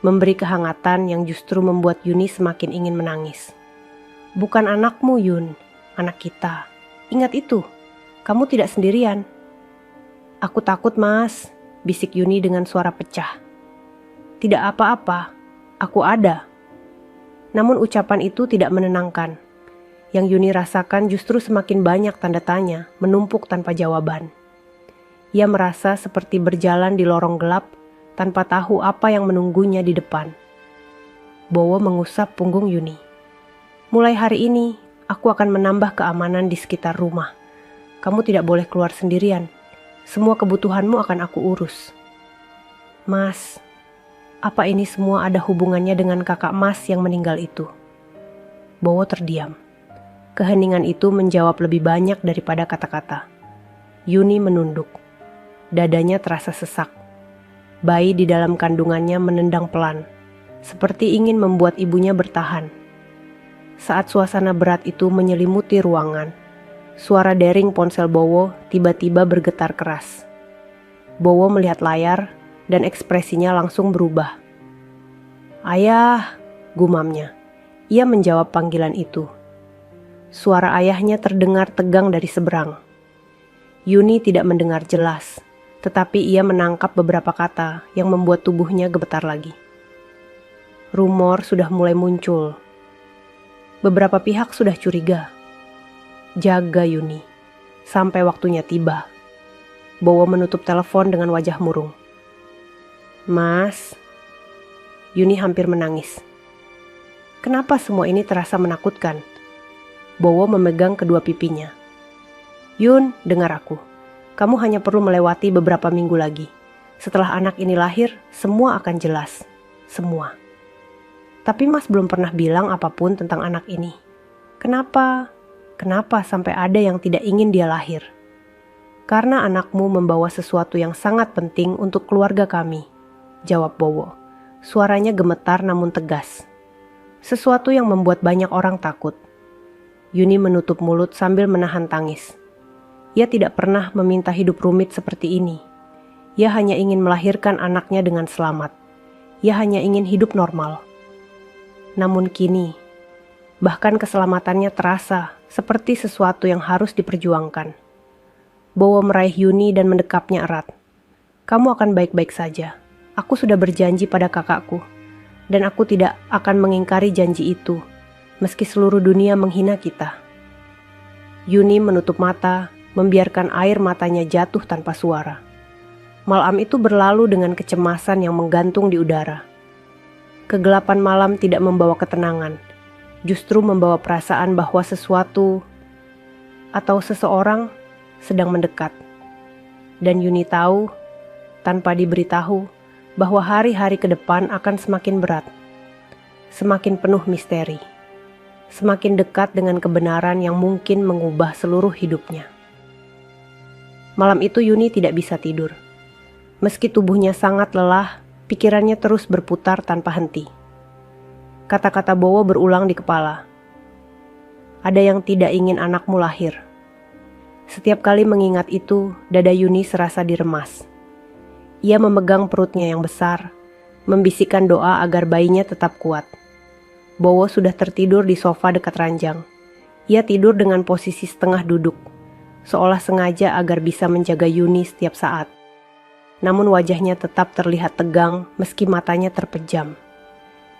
memberi kehangatan yang justru membuat Yuni semakin ingin menangis. Bukan anakmu, Yun, anak kita. Ingat itu, kamu tidak sendirian. Aku takut, Mas, bisik Yuni dengan suara pecah. Tidak apa-apa, aku ada. Namun ucapan itu tidak menenangkan. Yang Yuni rasakan justru semakin banyak tanda tanya menumpuk tanpa jawaban. Ia merasa seperti berjalan di lorong gelap tanpa tahu apa yang menunggunya di depan. Bowo mengusap punggung Yuni. Mulai hari ini, aku akan menambah keamanan di sekitar rumah. Kamu tidak boleh keluar sendirian. Semua kebutuhanmu akan aku urus. Mas, Apa ini semua ada hubungannya dengan kakak Mas yang meninggal itu? Bowo terdiam. Keheningan itu menjawab lebih banyak daripada kata-kata. Yuni menunduk. Dadanya terasa sesak. Bayi di dalam kandungannya menendang pelan, seperti ingin membuat ibunya bertahan. Saat suasana berat itu menyelimuti ruangan, suara dering ponsel Bowo tiba-tiba bergetar keras. Bowo melihat layar dan ekspresinya langsung berubah. "Ayah," gumamnya. Ia menjawab panggilan itu. Suara ayahnya terdengar tegang dari seberang. Yuni tidak mendengar jelas, tetapi ia menangkap beberapa kata yang membuat tubuhnya gemetar lagi. Rumor sudah mulai muncul. Beberapa pihak sudah curiga. Jaga Yuni, sampai waktunya tiba. Bowo menutup telepon dengan wajah murung. "Mas," Yuni hampir menangis. Kenapa semua ini terasa menakutkan? Bowo memegang kedua pipinya. "Yun, dengar aku. Kamu hanya perlu melewati beberapa minggu lagi. Setelah anak ini lahir, semua akan jelas. Semua. Tapi Mas belum pernah bilang apapun tentang anak ini. Kenapa? Kenapa sampai ada yang tidak ingin dia lahir?" "Karena anakmu membawa sesuatu yang sangat penting untuk keluarga kami," jawab Bowo. Suaranya gemetar namun tegas. "Sesuatu yang membuat banyak orang takut." Yuni menutup mulut sambil menahan tangis. Ia tidak pernah meminta hidup rumit seperti ini. Ia hanya ingin melahirkan anaknya dengan selamat. Ia hanya ingin hidup normal. Namun kini, bahkan keselamatannya terasa seperti sesuatu yang harus diperjuangkan. Bowo meraih Yuni dan mendekapnya erat. "Kamu akan baik-baik saja. Aku sudah berjanji pada kakakku, dan aku tidak akan mengingkari janji itu, meski seluruh dunia menghina kita." Yuni menutup mata, membiarkan air matanya jatuh tanpa suara. Malam itu berlalu dengan kecemasan yang menggantung di udara. Kegelapan malam tidak membawa ketenangan, justru membawa perasaan bahwa sesuatu atau seseorang sedang mendekat. Dan Yuni tahu, tanpa diberitahu, bahwa hari-hari ke depan akan semakin berat, semakin penuh misteri, semakin dekat dengan kebenaran yang mungkin mengubah seluruh hidupnya. Malam itu Yuni tidak bisa tidur. Meski tubuhnya sangat lelah, pikirannya terus berputar tanpa henti. Kata-kata Bowo berulang di kepala. "Ada yang tidak ingin anakmu lahir." Setiap kali mengingat itu, dada Yuni serasa diremas. Ia memegang perutnya yang besar, membisikkan doa agar bayinya tetap kuat. Bowo sudah tertidur di sofa dekat ranjang. Ia tidur dengan posisi setengah duduk, seolah sengaja agar bisa menjaga Yuni setiap saat. Namun wajahnya tetap terlihat tegang meski matanya terpejam.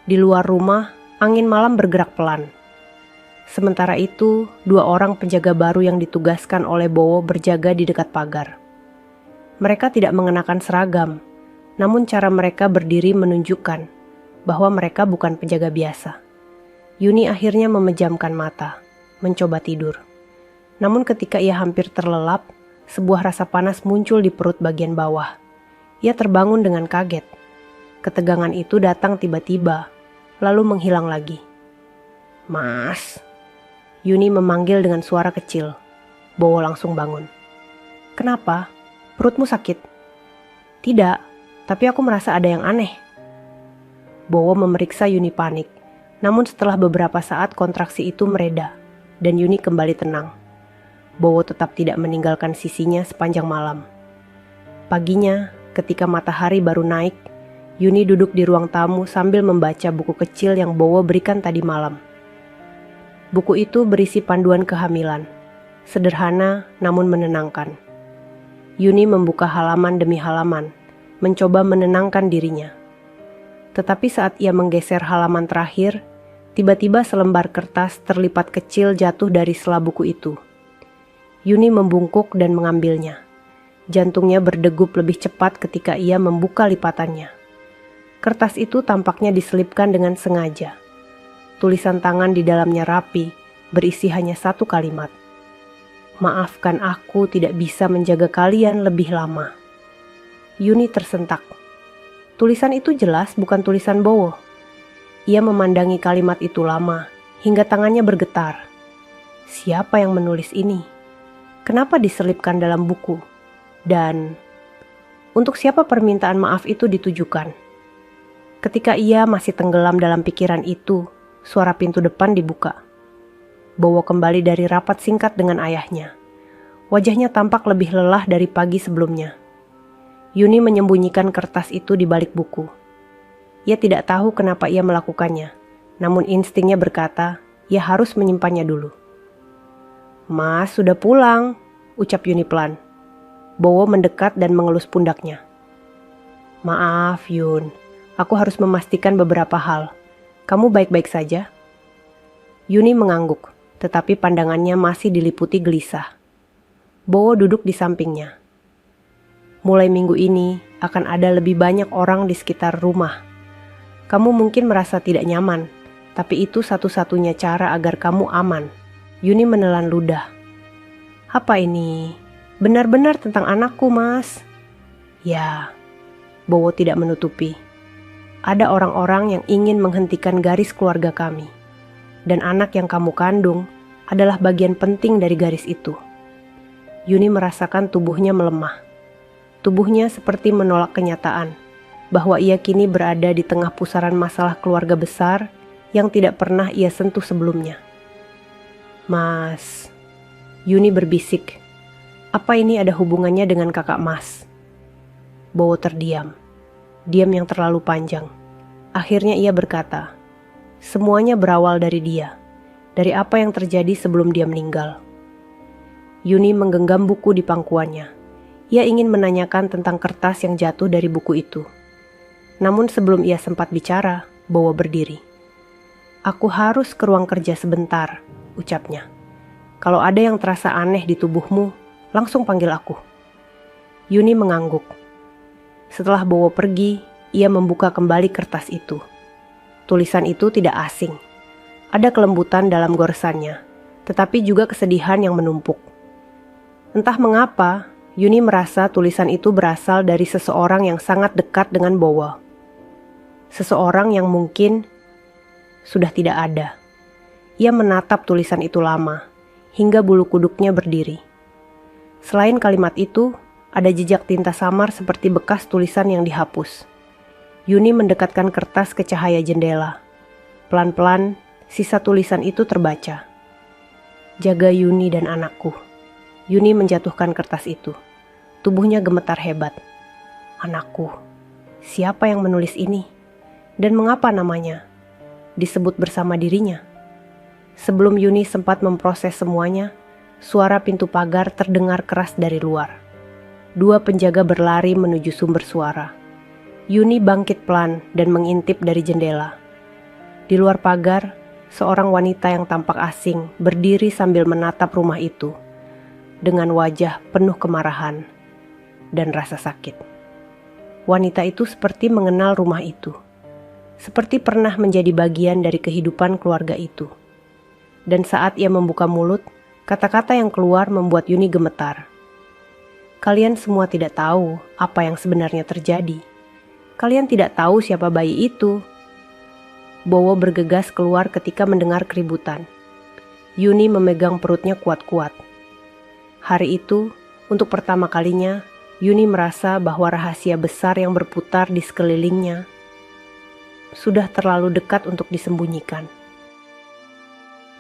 Di luar rumah, angin malam bergerak pelan. Sementara itu, 2 orang penjaga baru yang ditugaskan oleh Bowo berjaga di dekat pagar. Mereka tidak mengenakan seragam, namun cara mereka berdiri menunjukkan bahwa mereka bukan penjaga biasa. Yuni akhirnya memejamkan mata, mencoba tidur. Namun ketika ia hampir terlelap, sebuah rasa panas muncul di perut bagian bawah. Ia terbangun dengan kaget. Ketegangan itu datang tiba-tiba, lalu menghilang lagi. "Mas," Yuni memanggil dengan suara kecil. Bowo langsung bangun. "Kenapa? Perutmu sakit?" "Tidak, tapi aku merasa ada yang aneh." Bowo memeriksa Yuni panik, namun setelah beberapa saat kontraksi itu mereda, dan Yuni kembali tenang. Bowo tetap tidak meninggalkan sisinya sepanjang malam. Paginya, ketika matahari baru naik, Yuni duduk di ruang tamu sambil membaca buku kecil yang Bowo berikan tadi malam. Buku itu berisi panduan kehamilan, sederhana namun menenangkan. Yuni membuka halaman demi halaman, mencoba menenangkan dirinya. Tetapi saat ia menggeser halaman terakhir, tiba-tiba selembar kertas terlipat kecil jatuh dari sela buku itu. Yuni membungkuk dan mengambilnya. Jantungnya berdegup lebih cepat ketika ia membuka lipatannya. Kertas itu tampaknya diselipkan dengan sengaja. Tulisan tangan di dalamnya rapi, berisi hanya 1 kalimat. "Maafkan aku tidak bisa menjaga kalian lebih lama." Yuni tersentak. Tulisan itu jelas bukan tulisan Bowo. Ia memandangi kalimat itu lama, hingga tangannya bergetar. Siapa yang menulis ini? Kenapa diselipkan dalam buku? Dan untuk siapa permintaan maaf itu ditujukan? Ketika ia masih tenggelam dalam pikiran itu, suara pintu depan dibuka. Bowo kembali dari rapat singkat dengan ayahnya. Wajahnya tampak lebih lelah dari pagi sebelumnya. Yuni menyembunyikan kertas itu di balik buku. Ia tidak tahu kenapa ia melakukannya, namun instingnya berkata, ia harus menyimpannya dulu. Mas, sudah pulang, ucap Yuni pelan. Bowo mendekat dan mengelus pundaknya. Maaf, Yun. Aku harus memastikan beberapa hal. Kamu baik-baik saja? Yuni mengangguk, tetapi pandangannya masih diliputi gelisah. Bowo duduk di sampingnya. Mulai minggu ini akan ada lebih banyak orang di sekitar rumah. Kamu mungkin merasa tidak nyaman, tapi itu satu-satunya cara agar kamu aman. Yuni menelan ludah. Apa ini? Benar-benar tentang anakku, Mas. Ya, Bowo tidak menutupi. Ada orang-orang yang ingin menghentikan garis keluarga kami. Dan anak yang kamu kandung adalah bagian penting dari garis itu. Yuni merasakan tubuhnya melemah. Tubuhnya seperti menolak kenyataan bahwa ia kini berada di tengah pusaran masalah keluarga besar yang tidak pernah ia sentuh sebelumnya. Mas, Yuni berbisik, apa ini ada hubungannya dengan kakak Mas? Bowo terdiam, diam yang terlalu panjang. Akhirnya ia berkata, semuanya berawal dari dia, dari apa yang terjadi sebelum dia meninggal. Yuni menggenggam buku di pangkuannya. Ia ingin menanyakan tentang kertas yang jatuh dari buku itu. Namun sebelum ia sempat bicara, Bowo berdiri. Aku harus ke ruang kerja sebentar, ucapnya. Kalau ada yang terasa aneh di tubuhmu, langsung panggil aku. Yuni mengangguk. Setelah Bowo pergi, ia membuka kembali kertas itu. Tulisan itu tidak asing. Ada kelembutan dalam goresannya, tetapi juga kesedihan yang menumpuk. Entah mengapa, Yuni merasa tulisan itu berasal dari seseorang yang sangat dekat dengan Bowo. Seseorang yang mungkin sudah tidak ada. Ia menatap tulisan itu lama, hingga bulu kuduknya berdiri. Selain kalimat itu, ada jejak tinta samar seperti bekas tulisan yang dihapus. Yuni mendekatkan kertas ke cahaya jendela. Pelan-pelan, sisa tulisan itu terbaca. Jaga Yuni dan anakku. Yuni menjatuhkan kertas itu. Tubuhnya gemetar hebat. Anakku. Siapa yang menulis ini? Dan mengapa namanya disebut bersama dirinya? Sebelum Yuni sempat memproses semuanya, suara pintu pagar terdengar keras dari luar. Dua penjaga berlari menuju sumber suara. Yuni bangkit pelan dan mengintip dari jendela. Di luar pagar, seorang wanita yang tampak asing berdiri sambil menatap rumah itu dengan wajah penuh kemarahan dan rasa sakit. Wanita itu seperti mengenal rumah itu, seperti pernah menjadi bagian dari kehidupan keluarga itu. Dan saat ia membuka mulut, kata-kata yang keluar membuat Yuni gemetar. Kalian semua tidak tahu apa yang sebenarnya terjadi. Kalian tidak tahu siapa bayi itu. Bowo bergegas keluar ketika mendengar keributan. Yuni memegang perutnya kuat-kuat. Hari itu, untuk pertama kalinya, Yuni merasa bahwa rahasia besar yang berputar di sekelilingnya sudah terlalu dekat untuk disembunyikan.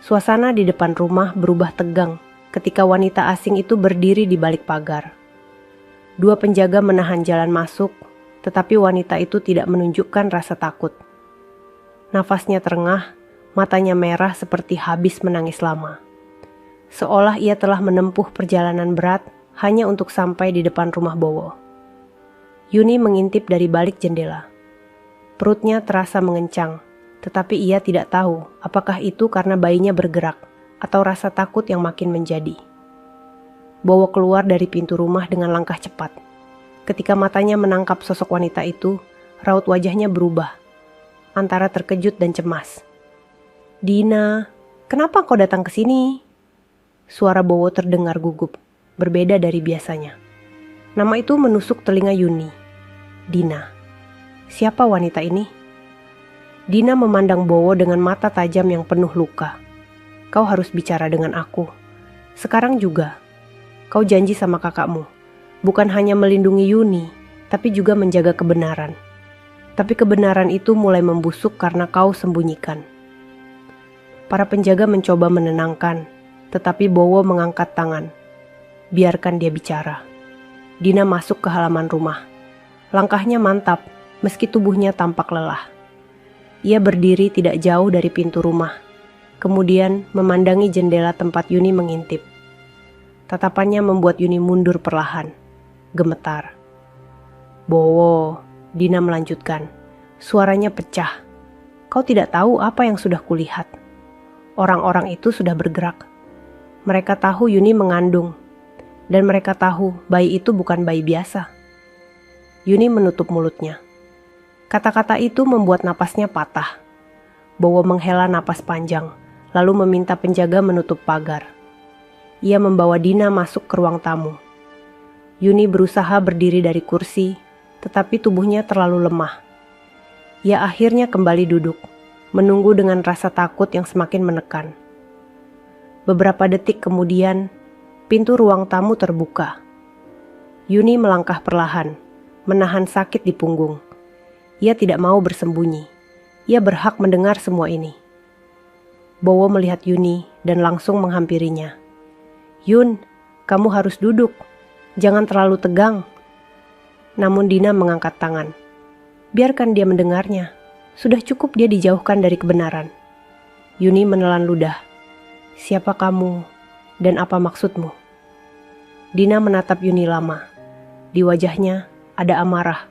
Suasana di depan rumah berubah tegang ketika wanita asing itu berdiri di balik pagar. Dua penjaga menahan jalan masuk, tetapi wanita itu tidak menunjukkan rasa takut. Nafasnya terengah, matanya merah seperti habis menangis lama. Seolah ia telah menempuh perjalanan berat hanya untuk sampai di depan rumah Bowo. Yuni mengintip dari balik jendela. Perutnya terasa mengencang, tetapi ia tidak tahu apakah itu karena bayinya bergerak atau rasa takut yang makin menjadi. Bowo keluar dari pintu rumah dengan langkah cepat. Ketika matanya menangkap sosok wanita itu, raut wajahnya berubah, antara terkejut dan cemas. Dina, kenapa kau datang ke sini? Suara Bowo terdengar gugup, berbeda dari biasanya. Nama itu menusuk telinga Yuni. Dina. Siapa wanita ini? Dina memandang Bowo dengan mata tajam yang penuh luka. Kau harus bicara dengan aku. Sekarang juga. Kau janji sama kakakmu. Bukan hanya melindungi Yuni, tapi juga menjaga kebenaran. Tapi kebenaran itu mulai membusuk karena kau sembunyikan. Para penjaga mencoba menenangkan, tetapi Bowo mengangkat tangan. Biarkan dia bicara. Dina masuk ke halaman rumah. Langkahnya mantap, meski tubuhnya tampak lelah. Ia berdiri tidak jauh dari pintu rumah, kemudian memandangi jendela tempat Yuni mengintip. Tatapannya membuat Yuni mundur perlahan, gemetar. Bowo, Dina melanjutkan. Suaranya pecah. Kau tidak tahu apa yang sudah kulihat. Orang-orang itu sudah bergerak. Mereka tahu Yuni mengandung. Dan mereka tahu bayi itu bukan bayi biasa. Yuni menutup mulutnya. Kata-kata itu membuat napasnya patah. Bowo menghela napas panjang, lalu meminta penjaga menutup pagar. Ia membawa Dina masuk ke ruang tamu. Yuni berusaha berdiri dari kursi, tetapi tubuhnya terlalu lemah. Ia akhirnya kembali duduk, menunggu dengan rasa takut yang semakin menekan. Beberapa detik kemudian, pintu ruang tamu terbuka. Yuni melangkah perlahan, menahan sakit di punggung. Ia tidak mau bersembunyi. Ia berhak mendengar semua ini. Bowo melihat Yuni dan langsung menghampirinya. Yun, kamu harus duduk. Jangan terlalu tegang. Namun Dina mengangkat tangan. Biarkan dia mendengarnya. Sudah cukup dia dijauhkan dari kebenaran. Yuni menelan ludah. Siapa kamu dan apa maksudmu? Dina menatap Yuni lama. Di wajahnya ada amarah,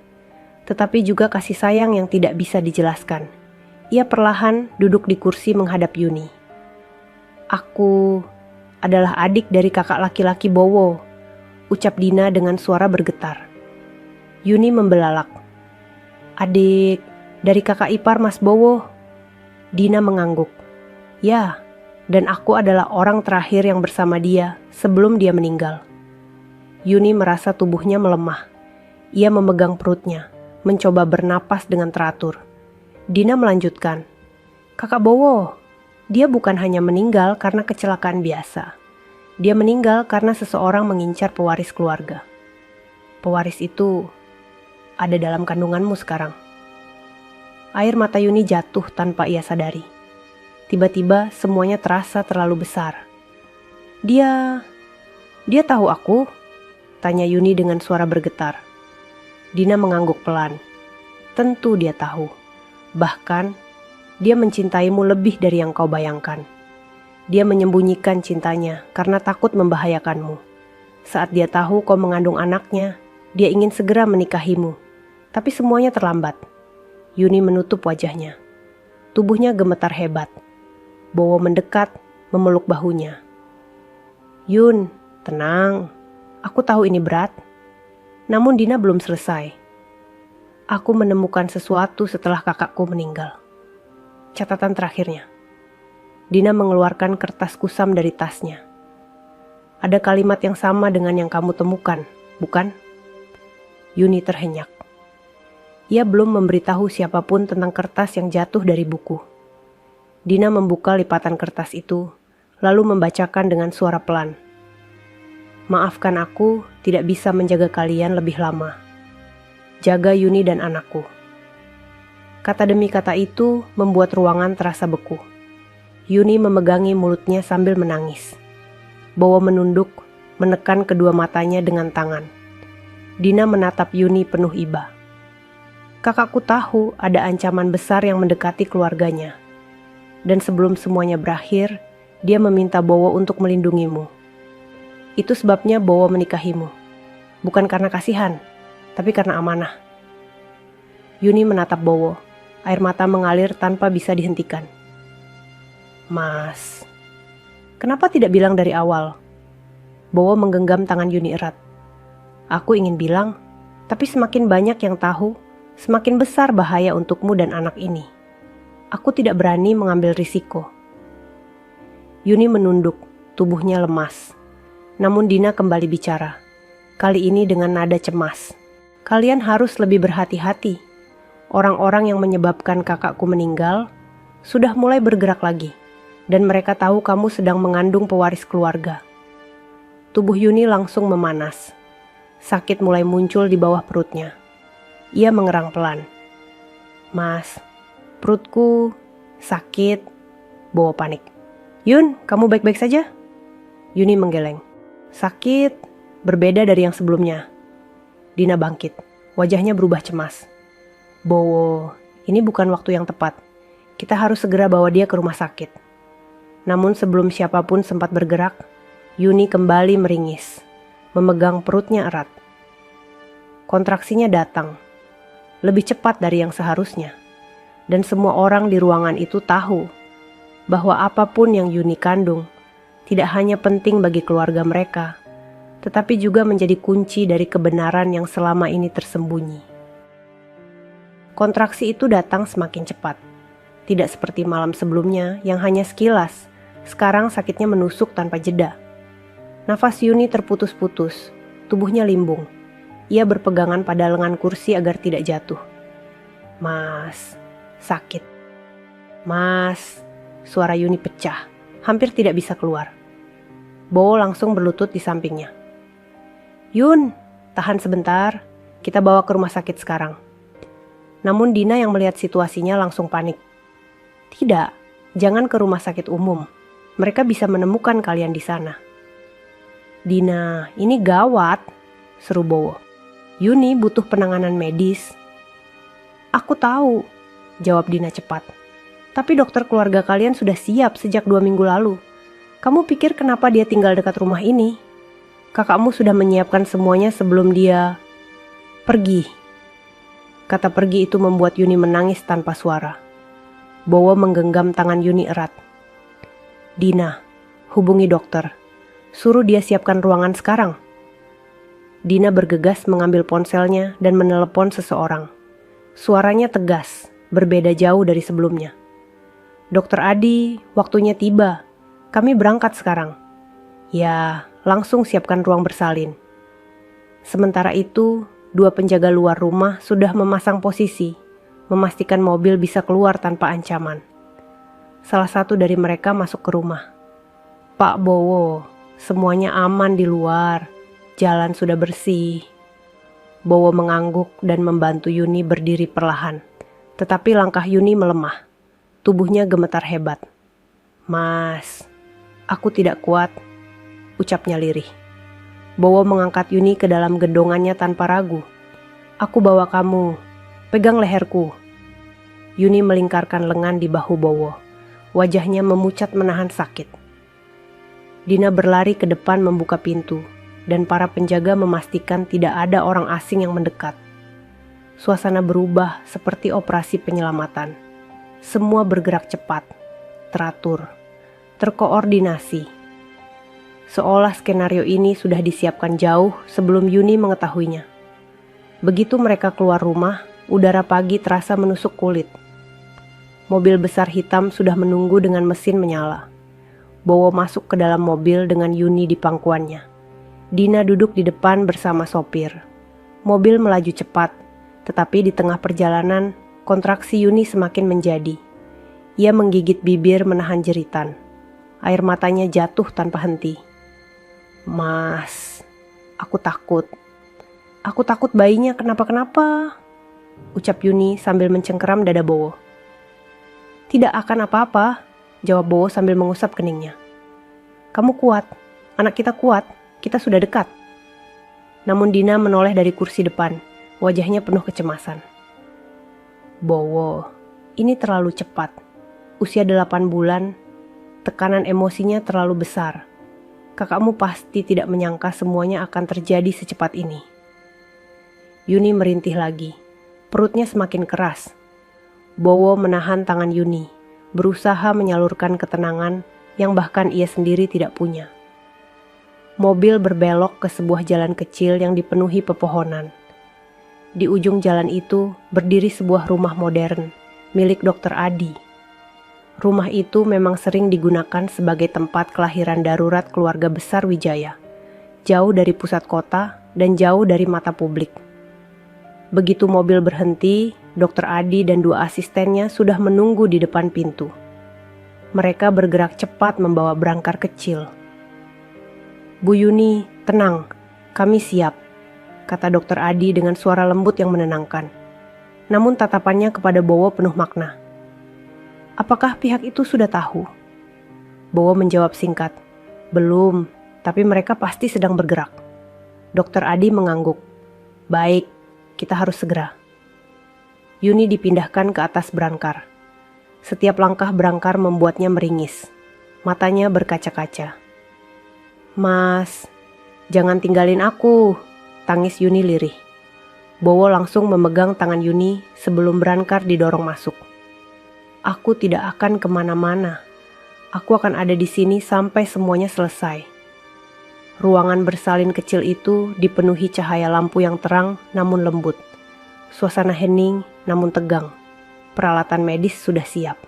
tetapi juga kasih sayang yang tidak bisa dijelaskan. Ia perlahan duduk di kursi menghadap Yuni. Aku adalah adik dari kakak laki-laki Bowo, ucap Dina dengan suara bergetar. Yuni membelalak. Adik dari kakak ipar Mas Bowo. Dina mengangguk. Ya, dan aku adalah orang terakhir yang bersama dia sebelum dia meninggal. Yuni merasa tubuhnya melemah. Ia memegang perutnya, mencoba bernapas dengan teratur. Dina melanjutkan, Kakak Bowo, dia bukan hanya meninggal karena kecelakaan biasa. Dia meninggal karena seseorang mengincar pewaris keluarga. Pewaris itu ada dalam kandunganmu sekarang. Air mata Yuni jatuh tanpa ia sadari. Tiba-tiba semuanya terasa terlalu besar. Dia tahu aku? Tanya Yuni dengan suara bergetar. Dina mengangguk pelan. Tentu dia tahu. Bahkan, dia mencintaimu lebih dari yang kau bayangkan. Dia menyembunyikan cintanya karena takut membahayakanmu. Saat dia tahu kau mengandung anaknya, dia ingin segera menikahimu. Tapi semuanya terlambat. Yuni menutup wajahnya. Tubuhnya gemetar hebat. Bowo mendekat, memeluk bahunya. Yun, tenang. Aku tahu ini berat. Namun Dina belum selesai. Aku menemukan sesuatu setelah kakakku meninggal. Catatan terakhirnya. Dina mengeluarkan kertas kusam dari tasnya. Ada kalimat yang sama dengan yang kamu temukan, bukan? Yuni terhenyak. Ia belum memberitahu siapapun tentang kertas yang jatuh dari buku. Dina membuka lipatan kertas itu, lalu membacakan dengan suara pelan. Maafkan aku tidak bisa menjaga kalian lebih lama. Jaga Yuni dan anakku. Kata demi kata itu membuat ruangan terasa beku. Yuni memegangi mulutnya sambil menangis. Bowo menunduk, menekan kedua matanya dengan tangan. Dina menatap Yuni penuh iba. Kakakku tahu ada ancaman besar yang mendekati keluarganya. Dan sebelum semuanya berakhir, dia meminta Bowo untuk melindungimu. Itu sebabnya Bowo menikahimu. Bukan karena kasihan, tapi karena amanah. Yuni menatap Bowo. Air mata mengalir tanpa bisa dihentikan. Mas, kenapa tidak bilang dari awal? Bowo menggenggam tangan Yuni erat. Aku ingin bilang, tapi semakin banyak yang tahu, semakin besar bahaya untukmu dan anak ini. Aku tidak berani mengambil risiko. Yuni menunduk, tubuhnya lemas. Namun Dina kembali bicara, kali ini dengan nada cemas. Kalian harus lebih berhati-hati. Orang-orang yang menyebabkan kakakku meninggal sudah mulai bergerak lagi, dan mereka tahu kamu sedang mengandung pewaris keluarga. Tubuh Yuni langsung memanas. Sakit mulai muncul di bawah perutnya. Ia mengerang pelan. Mas, perutku sakit. Bowo panik. Yun, kamu baik-baik saja? Yuni menggeleng. Sakit, berbeda dari yang sebelumnya. Dina bangkit. Wajahnya berubah cemas. Bowo, ini bukan waktu yang tepat. Kita harus segera bawa dia ke rumah sakit. Namun sebelum siapapun sempat bergerak, Yuni kembali meringis, memegang perutnya erat. Kontraksinya datang, lebih cepat dari yang seharusnya. Dan semua orang di ruangan itu tahu bahwa apapun yang Yuni kandung tidak hanya penting bagi keluarga mereka, tetapi juga menjadi kunci dari kebenaran yang selama ini tersembunyi. Kontraksi itu datang semakin cepat. Tidak seperti malam sebelumnya yang hanya sekilas, sekarang sakitnya menusuk tanpa jeda. Nafas Yuni terputus-putus, tubuhnya limbung. Ia berpegangan pada lengan kursi agar tidak jatuh. Mas, sakit. Mas, suara Yuni pecah, hampir tidak bisa keluar. Bowo langsung berlutut di sampingnya. Yun, tahan sebentar, kita bawa ke rumah sakit sekarang. Namun Dina yang melihat situasinya langsung panik. Tidak, jangan ke rumah sakit umum. Mereka bisa menemukan kalian di sana. Dina, ini gawat, seru Bowo. Yuni butuh penanganan medis. Aku tahu, jawab Dina cepat. Tapi dokter keluarga kalian sudah siap sejak 2 minggu lalu. Kamu pikir kenapa dia tinggal dekat rumah ini? Kakakmu sudah menyiapkan semuanya sebelum dia pergi. Kata pergi itu membuat Yuni menangis tanpa suara. Bowo menggenggam tangan Yuni erat. Dina, hubungi dokter. Suruh dia siapkan ruangan sekarang. Dina bergegas mengambil ponselnya dan menelepon seseorang. Suaranya tegas, berbeda jauh dari sebelumnya. Dokter Adi, waktunya tiba. Kami berangkat sekarang. Ya, langsung siapkan ruang bersalin. Sementara itu, 2 penjaga luar rumah sudah memasang posisi, memastikan mobil bisa keluar tanpa ancaman. Salah satu dari mereka masuk ke rumah. Pak Bowo, semuanya aman di luar. Jalan sudah bersih. Bowo mengangguk dan membantu Yuni berdiri perlahan. Tetapi langkah Yuni melemah. Tubuhnya gemetar hebat. Mas, aku tidak kuat, ucapnya lirih. Bowo mengangkat Yuni ke dalam gendongannya tanpa ragu. Aku bawa kamu, pegang leherku. Yuni melingkarkan lengan di bahu Bowo. Wajahnya memucat menahan sakit. Dina berlari ke depan membuka pintu, dan para penjaga memastikan tidak ada orang asing yang mendekat. Suasana berubah seperti operasi penyelamatan. Semua bergerak cepat, teratur, terkoordinasi. Seolah skenario ini sudah disiapkan jauh sebelum Yuni mengetahuinya. Begitu mereka keluar rumah, udara pagi terasa menusuk kulit. Mobil besar hitam sudah menunggu dengan mesin menyala. Bowo masuk ke dalam mobil dengan Yuni di pangkuannya. Dina duduk di depan bersama sopir. Mobil melaju cepat, tetapi di tengah perjalanan, kontraksi Yuni semakin menjadi. Ia menggigit bibir menahan jeritan. Air matanya jatuh tanpa henti. Mas, aku takut. Aku takut bayinya kenapa-kenapa, ucap Yuni sambil mencengkeram dada Bowo. Tidak akan apa-apa, jawab Bowo sambil mengusap keningnya. Kamu kuat, anak kita kuat, kita sudah dekat. Namun Dina menoleh dari kursi depan, wajahnya penuh kecemasan. Bowo, ini terlalu cepat. Usia 8 bulan, tekanan emosinya terlalu besar. Kakakmu pasti tidak menyangka semuanya akan terjadi secepat ini. Yuni merintih lagi. Perutnya semakin keras. Bowo menahan tangan Yuni, berusaha menyalurkan ketenangan yang bahkan ia sendiri tidak punya. Mobil berbelok ke sebuah jalan kecil yang dipenuhi pepohonan. Di ujung jalan itu berdiri sebuah rumah modern milik Dr. Adi. Rumah itu memang sering digunakan sebagai tempat kelahiran darurat keluarga besar Wijaya, jauh dari pusat kota dan jauh dari mata publik. Begitu mobil berhenti, Dokter Adi dan 2 asistennya sudah menunggu di depan pintu. Mereka bergerak cepat membawa berangkar kecil. "Bu Yuni, tenang, kami siap," kata Dokter Adi dengan suara lembut yang menenangkan. Namun tatapannya kepada Bowo penuh makna. "Apakah pihak itu sudah tahu?" Bowo menjawab singkat, "Belum, tapi mereka pasti sedang bergerak." Dokter Adi mengangguk. "Baik, kita harus segera." Yuni dipindahkan ke atas berangkar. Setiap langkah berangkar membuatnya meringis. Matanya berkaca-kaca. "Mas, jangan tinggalin aku," tangis Yuni lirih. Bowo langsung memegang tangan Yuni sebelum berangkar didorong masuk. "Aku tidak akan kemana-mana. Aku akan ada di sini sampai semuanya selesai." Ruangan bersalin kecil itu dipenuhi cahaya lampu yang terang namun lembut. Suasana hening namun tegang. Peralatan medis sudah siap.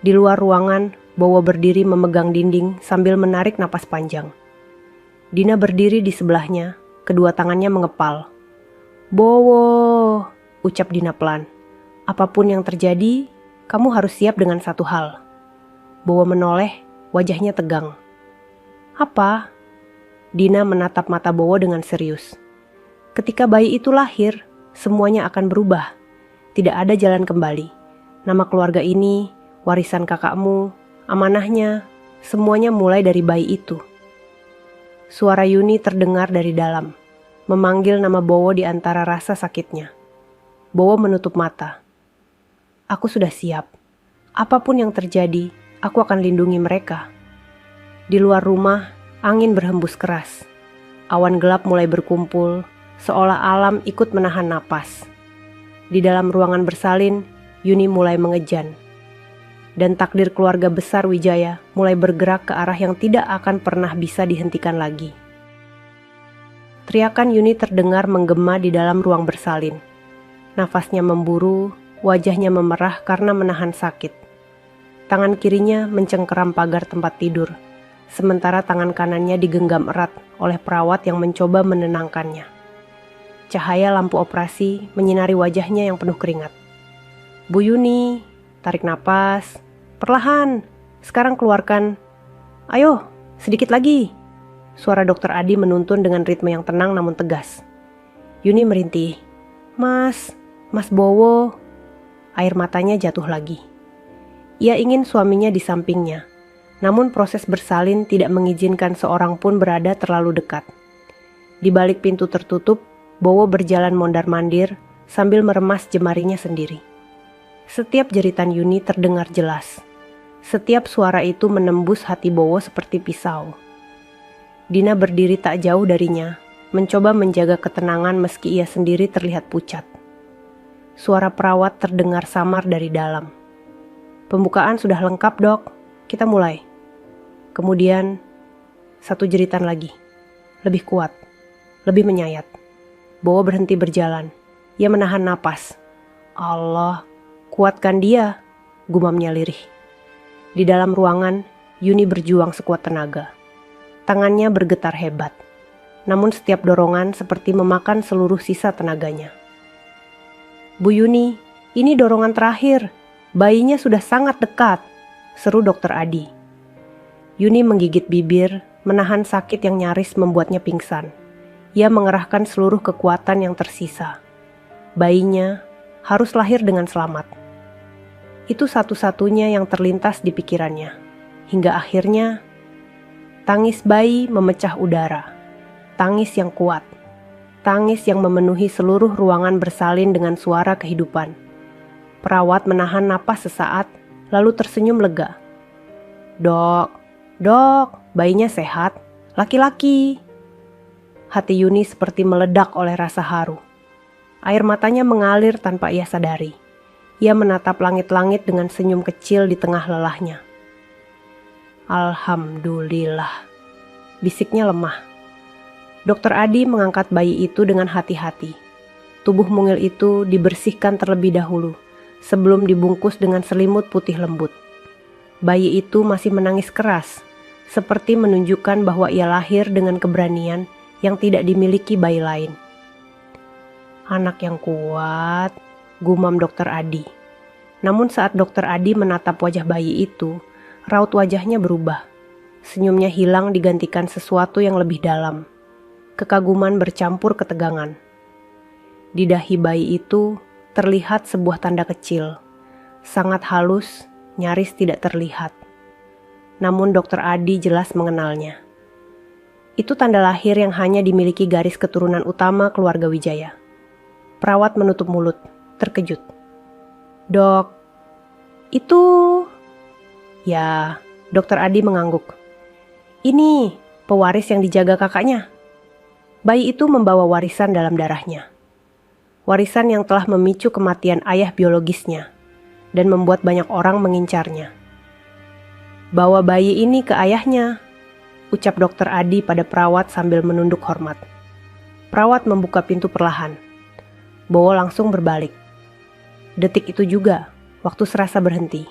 Di luar ruangan, Bowo berdiri memegang dinding sambil menarik napas panjang. Dina berdiri di sebelahnya, kedua tangannya mengepal. "Bowo," ucap Dina pelan. "Apapun yang terjadi, kamu harus siap dengan satu hal." Bowo menoleh, wajahnya tegang. "Apa?" Dina menatap mata Bowo dengan serius. "Ketika bayi itu lahir, semuanya akan berubah. Tidak ada jalan kembali. Nama keluarga ini, warisan kakakmu, amanahnya, semuanya mulai dari bayi itu." Suara Yuni terdengar dari dalam, memanggil nama Bowo di antara rasa sakitnya. Bowo menutup mata. "Aku sudah siap. Apapun yang terjadi, aku akan lindungi mereka." Di luar rumah, angin berhembus keras. Awan gelap mulai berkumpul, seolah alam ikut menahan napas. Di dalam ruangan bersalin, Yuni mulai mengejan. Dan takdir keluarga besar Wijaya mulai bergerak ke arah yang tidak akan pernah bisa dihentikan lagi. Teriakan Yuni terdengar menggema di dalam ruang bersalin. Nafasnya memburu, wajahnya memerah karena menahan sakit. Tangan kirinya mencengkeram pagar tempat tidur, sementara tangan kanannya digenggam erat oleh perawat yang mencoba menenangkannya. Cahaya lampu operasi menyinari wajahnya yang penuh keringat. "Bu Yuni, tarik napas. Perlahan. Sekarang keluarkan. Ayo, sedikit lagi." Suara Dokter Adi menuntun dengan ritme yang tenang namun tegas. Yuni merintih. Mas Bowo." Air matanya jatuh lagi. Ia ingin suaminya di sampingnya. Namun proses bersalin tidak mengizinkan seorang pun berada terlalu dekat. Di balik pintu tertutup, Bowo berjalan mondar-mandir sambil meremas jemarinya sendiri. Setiap jeritan Yuni terdengar jelas. Setiap suara itu menembus hati Bowo seperti pisau. Dina berdiri tak jauh darinya, mencoba menjaga ketenangan meski ia sendiri terlihat pucat. Suara perawat terdengar samar dari dalam. "Pembukaan sudah lengkap, Dok. Kita mulai." Kemudian, satu jeritan lagi. Lebih kuat, lebih menyayat. Bowo berhenti berjalan. Ia menahan napas. "Allah, kuatkan dia," gumamnya lirih. Di dalam ruangan, Yuni berjuang sekuat tenaga. Tangannya bergetar hebat. Namun setiap dorongan seperti memakan seluruh sisa tenaganya. "Bu Yuni, ini dorongan terakhir. Bayinya sudah sangat dekat," seru Dokter Adi. Yuni menggigit bibir, menahan sakit yang nyaris membuatnya pingsan. Ia mengerahkan seluruh kekuatan yang tersisa. Bayinya harus lahir dengan selamat. Itu satu-satunya yang terlintas di pikirannya. Hingga akhirnya, tangis bayi memecah udara. Tangis yang kuat. Tangis yang memenuhi seluruh ruangan bersalin dengan suara kehidupan. Perawat menahan napas sesaat, lalu tersenyum lega. Dok, bayinya sehat. Laki-laki." Hati Yuni seperti meledak oleh rasa haru. Air matanya mengalir tanpa ia sadari. Ia menatap langit-langit dengan senyum kecil di tengah lelahnya. "Alhamdulillah," bisiknya lemah. Dokter Adi mengangkat bayi itu dengan hati-hati. Tubuh mungil itu dibersihkan terlebih dahulu, sebelum dibungkus dengan selimut putih lembut. Bayi itu masih menangis keras, seperti menunjukkan bahwa ia lahir dengan keberanian yang tidak dimiliki bayi lain. "Anak yang kuat," gumam Dokter Adi. Namun saat Dokter Adi menatap wajah bayi itu, raut wajahnya berubah. Senyumnya hilang digantikan sesuatu yang lebih dalam. Kekaguman bercampur ketegangan. Di dahi bayi itu terlihat sebuah tanda kecil, sangat halus, nyaris tidak terlihat. Namun Dokter Adi jelas mengenalnya. Itu tanda lahir yang hanya dimiliki garis keturunan utama keluarga Wijaya. Perawat menutup mulut, terkejut. "Dok, itu..." "Ya," Dokter Adi mengangguk. "Ini pewaris yang dijaga kakaknya." Bayi itu membawa warisan dalam darahnya. Warisan yang telah memicu kematian ayah biologisnya dan membuat banyak orang mengincarnya. "Bawa bayi ini ke ayahnya," ucap Dokter Adi pada perawat sambil menunduk hormat. Perawat membuka pintu perlahan. Bowo langsung berbalik. Detik itu juga, waktu serasa berhenti.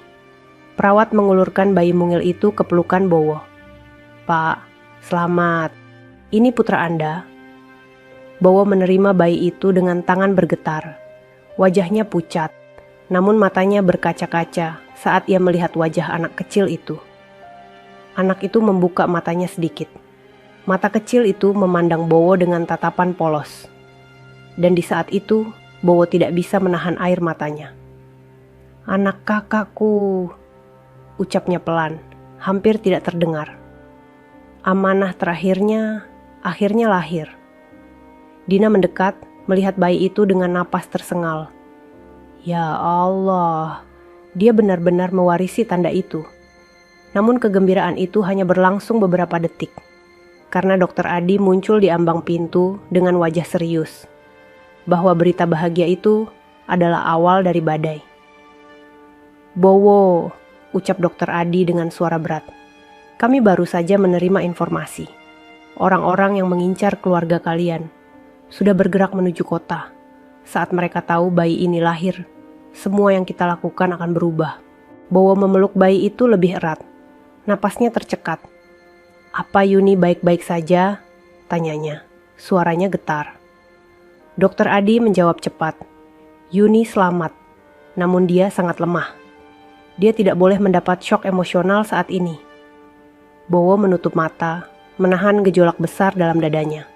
Perawat mengulurkan bayi mungil itu ke pelukan Bowo. "Pak, selamat. Ini putra Anda." Bowo menerima bayi itu dengan tangan bergetar. Wajahnya pucat, namun matanya berkaca-kaca saat ia melihat wajah anak kecil itu. Anak itu membuka matanya sedikit. Mata kecil itu memandang Bowo dengan tatapan polos. Dan di saat itu, Bowo tidak bisa menahan air matanya. "Anak kakakku," ucapnya pelan, hampir tidak terdengar. Amanah terakhirnya akhirnya lahir. Dina mendekat, melihat bayi itu dengan napas tersengal. Ya Allah, dia benar-benar mewarisi tanda itu. Namun kegembiraan itu hanya berlangsung beberapa detik, karena Dokter Adi muncul di ambang pintu dengan wajah serius, bahwa berita bahagia itu adalah awal dari badai. "Bowo," ucap Dokter Adi dengan suara berat. "Kami baru saja menerima informasi. Orang-orang yang mengincar keluarga kalian sudah bergerak menuju kota. Saat mereka tahu bayi ini lahir, semua yang kita lakukan akan berubah." Bowo memeluk bayi itu lebih erat. Napasnya tercekat. "Apa Yuni baik-baik saja?" tanyanya. Suaranya getar. Dokter Adi menjawab cepat. "Yuni selamat, namun dia sangat lemah. Dia tidak boleh mendapat syok emosional saat ini." Bowo menutup mata, menahan gejolak besar dalam dadanya.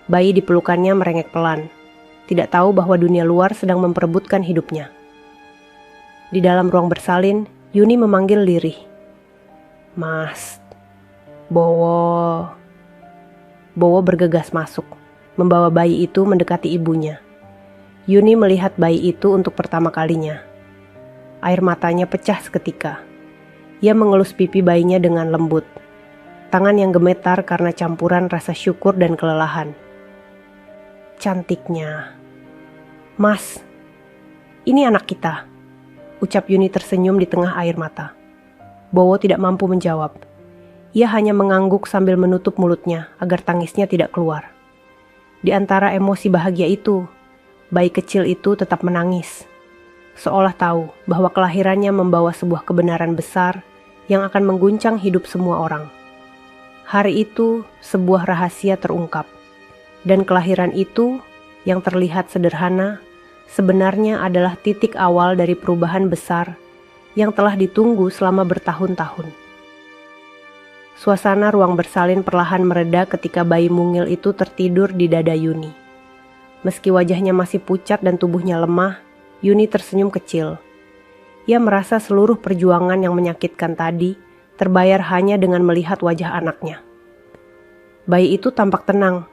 Bayi di pelukannya merengek pelan, tidak tahu bahwa dunia luar sedang memperebutkan hidupnya. Di dalam ruang bersalin, Yuni memanggil lirih. "Mas, Bowo." Bowo bergegas masuk, membawa bayi itu mendekati ibunya. Yuni melihat bayi itu untuk pertama kalinya. Air matanya pecah seketika. Ia mengelus pipi bayinya dengan lembut. Tangan yang gemetar karena campuran rasa syukur dan kelelahan. "Cantiknya." "Mas, ini anak kita," ucap Yuni tersenyum di tengah air mata. Bowo tidak mampu menjawab. Ia hanya mengangguk sambil menutup mulutnya agar tangisnya tidak keluar. Di antara emosi bahagia itu, bayi kecil itu tetap menangis. Seolah tahu bahwa kelahirannya membawa sebuah kebenaran besar yang akan mengguncang hidup semua orang. Hari itu, sebuah rahasia terungkap. Dan kelahiran itu, yang terlihat sederhana, sebenarnya adalah titik awal dari perubahan besar yang telah ditunggu selama bertahun-tahun. Suasana ruang bersalin perlahan mereda ketika bayi mungil itu tertidur di dada Yuni. Meski wajahnya masih pucat dan tubuhnya lemah, Yuni tersenyum kecil. Ia merasa seluruh perjuangan yang menyakitkan tadi terbayar hanya dengan melihat wajah anaknya. Bayi itu tampak tenang,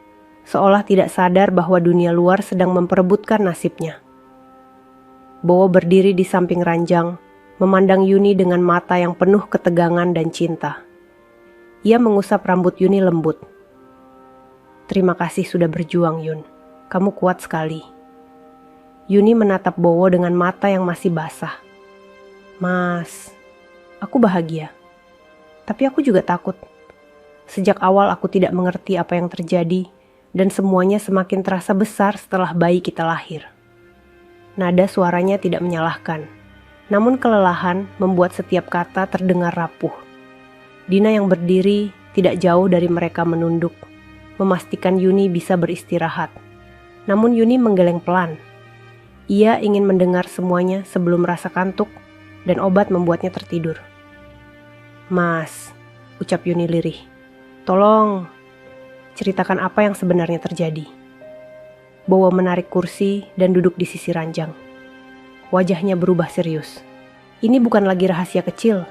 seolah tidak sadar bahwa dunia luar sedang memperebutkan nasibnya. Bowo berdiri di samping ranjang, memandang Yuni dengan mata yang penuh ketegangan dan cinta. Ia mengusap rambut Yuni lembut. "Terima kasih sudah berjuang, Yun. Kamu kuat sekali." Yuni menatap Bowo dengan mata yang masih basah. "Mas, aku bahagia. Tapi aku juga takut. Sejak awal aku tidak mengerti apa yang terjadi, dan semuanya semakin terasa besar setelah bayi kita lahir." Nada suaranya tidak menyalahkan, namun kelelahan membuat setiap kata terdengar rapuh. Dina yang berdiri tidak jauh dari mereka menunduk, memastikan Yuni bisa beristirahat. Namun Yuni menggeleng pelan. Ia ingin mendengar semuanya sebelum rasa kantuk dan obat membuatnya tertidur. "Mas," ucap Yuni lirih, "tolong ceritakan apa yang sebenarnya terjadi." Bowo menarik kursi dan duduk di sisi ranjang. Wajahnya berubah serius. Ini bukan lagi rahasia kecil.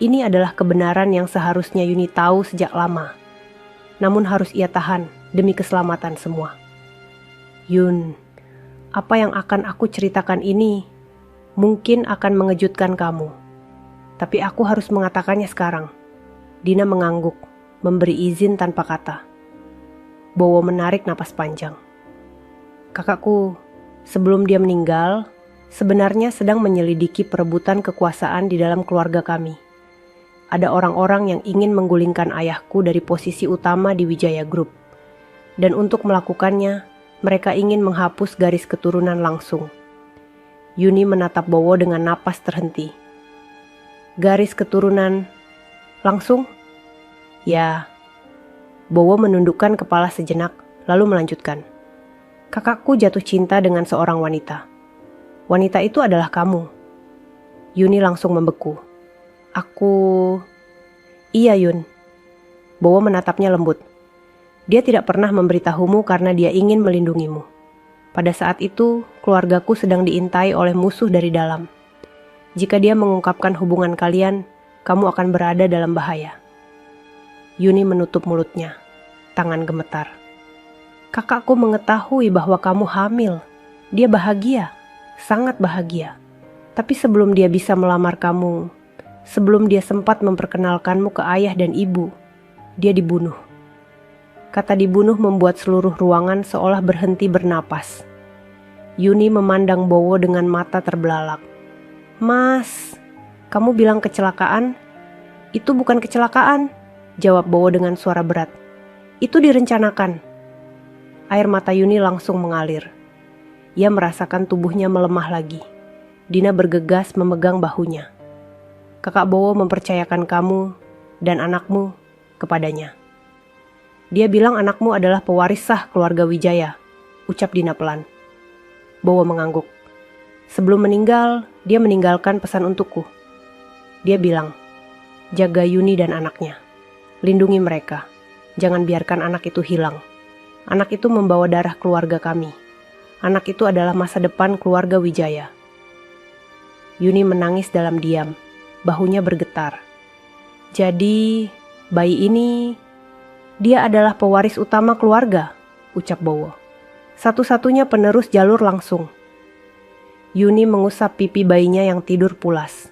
Ini adalah kebenaran yang seharusnya Yuni tahu sejak lama. Namun harus ia tahan demi keselamatan semua. "Yun, apa yang akan aku ceritakan ini mungkin akan mengejutkan kamu. Tapi aku harus mengatakannya sekarang." Dina mengangguk, memberi izin tanpa kata. Bowo menarik napas panjang. "Kakakku, sebelum dia meninggal, sebenarnya sedang menyelidiki perebutan kekuasaan di dalam keluarga kami. Ada orang-orang yang ingin menggulingkan ayahku dari posisi utama di Wijaya Group. Dan untuk melakukannya, mereka ingin menghapus garis keturunan langsung." Yuni menatap Bowo dengan napas terhenti. "Garis keturunan langsung?" "Ya." Bowo menundukkan kepala sejenak, lalu melanjutkan. "Kakakku jatuh cinta dengan seorang wanita. Wanita itu adalah kamu." Yuni langsung membeku. "Iya Yun." Bowo menatapnya lembut. "Dia tidak pernah memberitahumu karena dia ingin melindungimu. Pada saat itu, keluargaku sedang diintai oleh musuh dari dalam. Jika dia mengungkapkan hubungan kalian, kamu akan berada dalam bahaya." Yuni menutup mulutnya. Tangan gemetar. "Kakakku mengetahui bahwa kamu hamil. Dia bahagia, sangat bahagia. Tapi sebelum dia bisa melamar kamu, sebelum dia sempat memperkenalkanmu ke ayah dan ibu, dia dibunuh." Kata dibunuh membuat seluruh ruangan seolah berhenti bernapas. Yuni memandang Bowo dengan mata terbelalak. "Mas, kamu bilang kecelakaan?" "Itu bukan kecelakaan," jawab Bowo dengan suara berat. "Itu direncanakan." Air mata Yuni langsung mengalir. Ia merasakan tubuhnya melemah lagi. Dina bergegas memegang bahunya. "Kakak Bowo mempercayakan kamu dan anakmu kepadanya. Dia bilang anakmu adalah pewaris sah keluarga Wijaya," ucap Dina pelan. Bowo mengangguk. "Sebelum meninggal, dia meninggalkan pesan untukku. Dia bilang, jaga Yuni dan anaknya. Lindungi mereka. Jangan biarkan anak itu hilang. Anak itu membawa darah keluarga kami. Anak itu adalah masa depan keluarga Wijaya." Yuni menangis dalam diam. Bahunya bergetar. "Jadi, bayi ini, dia adalah pewaris utama keluarga," ucap Bowo. "Satu-satunya penerus jalur langsung." Yuni mengusap pipi bayinya yang tidur pulas.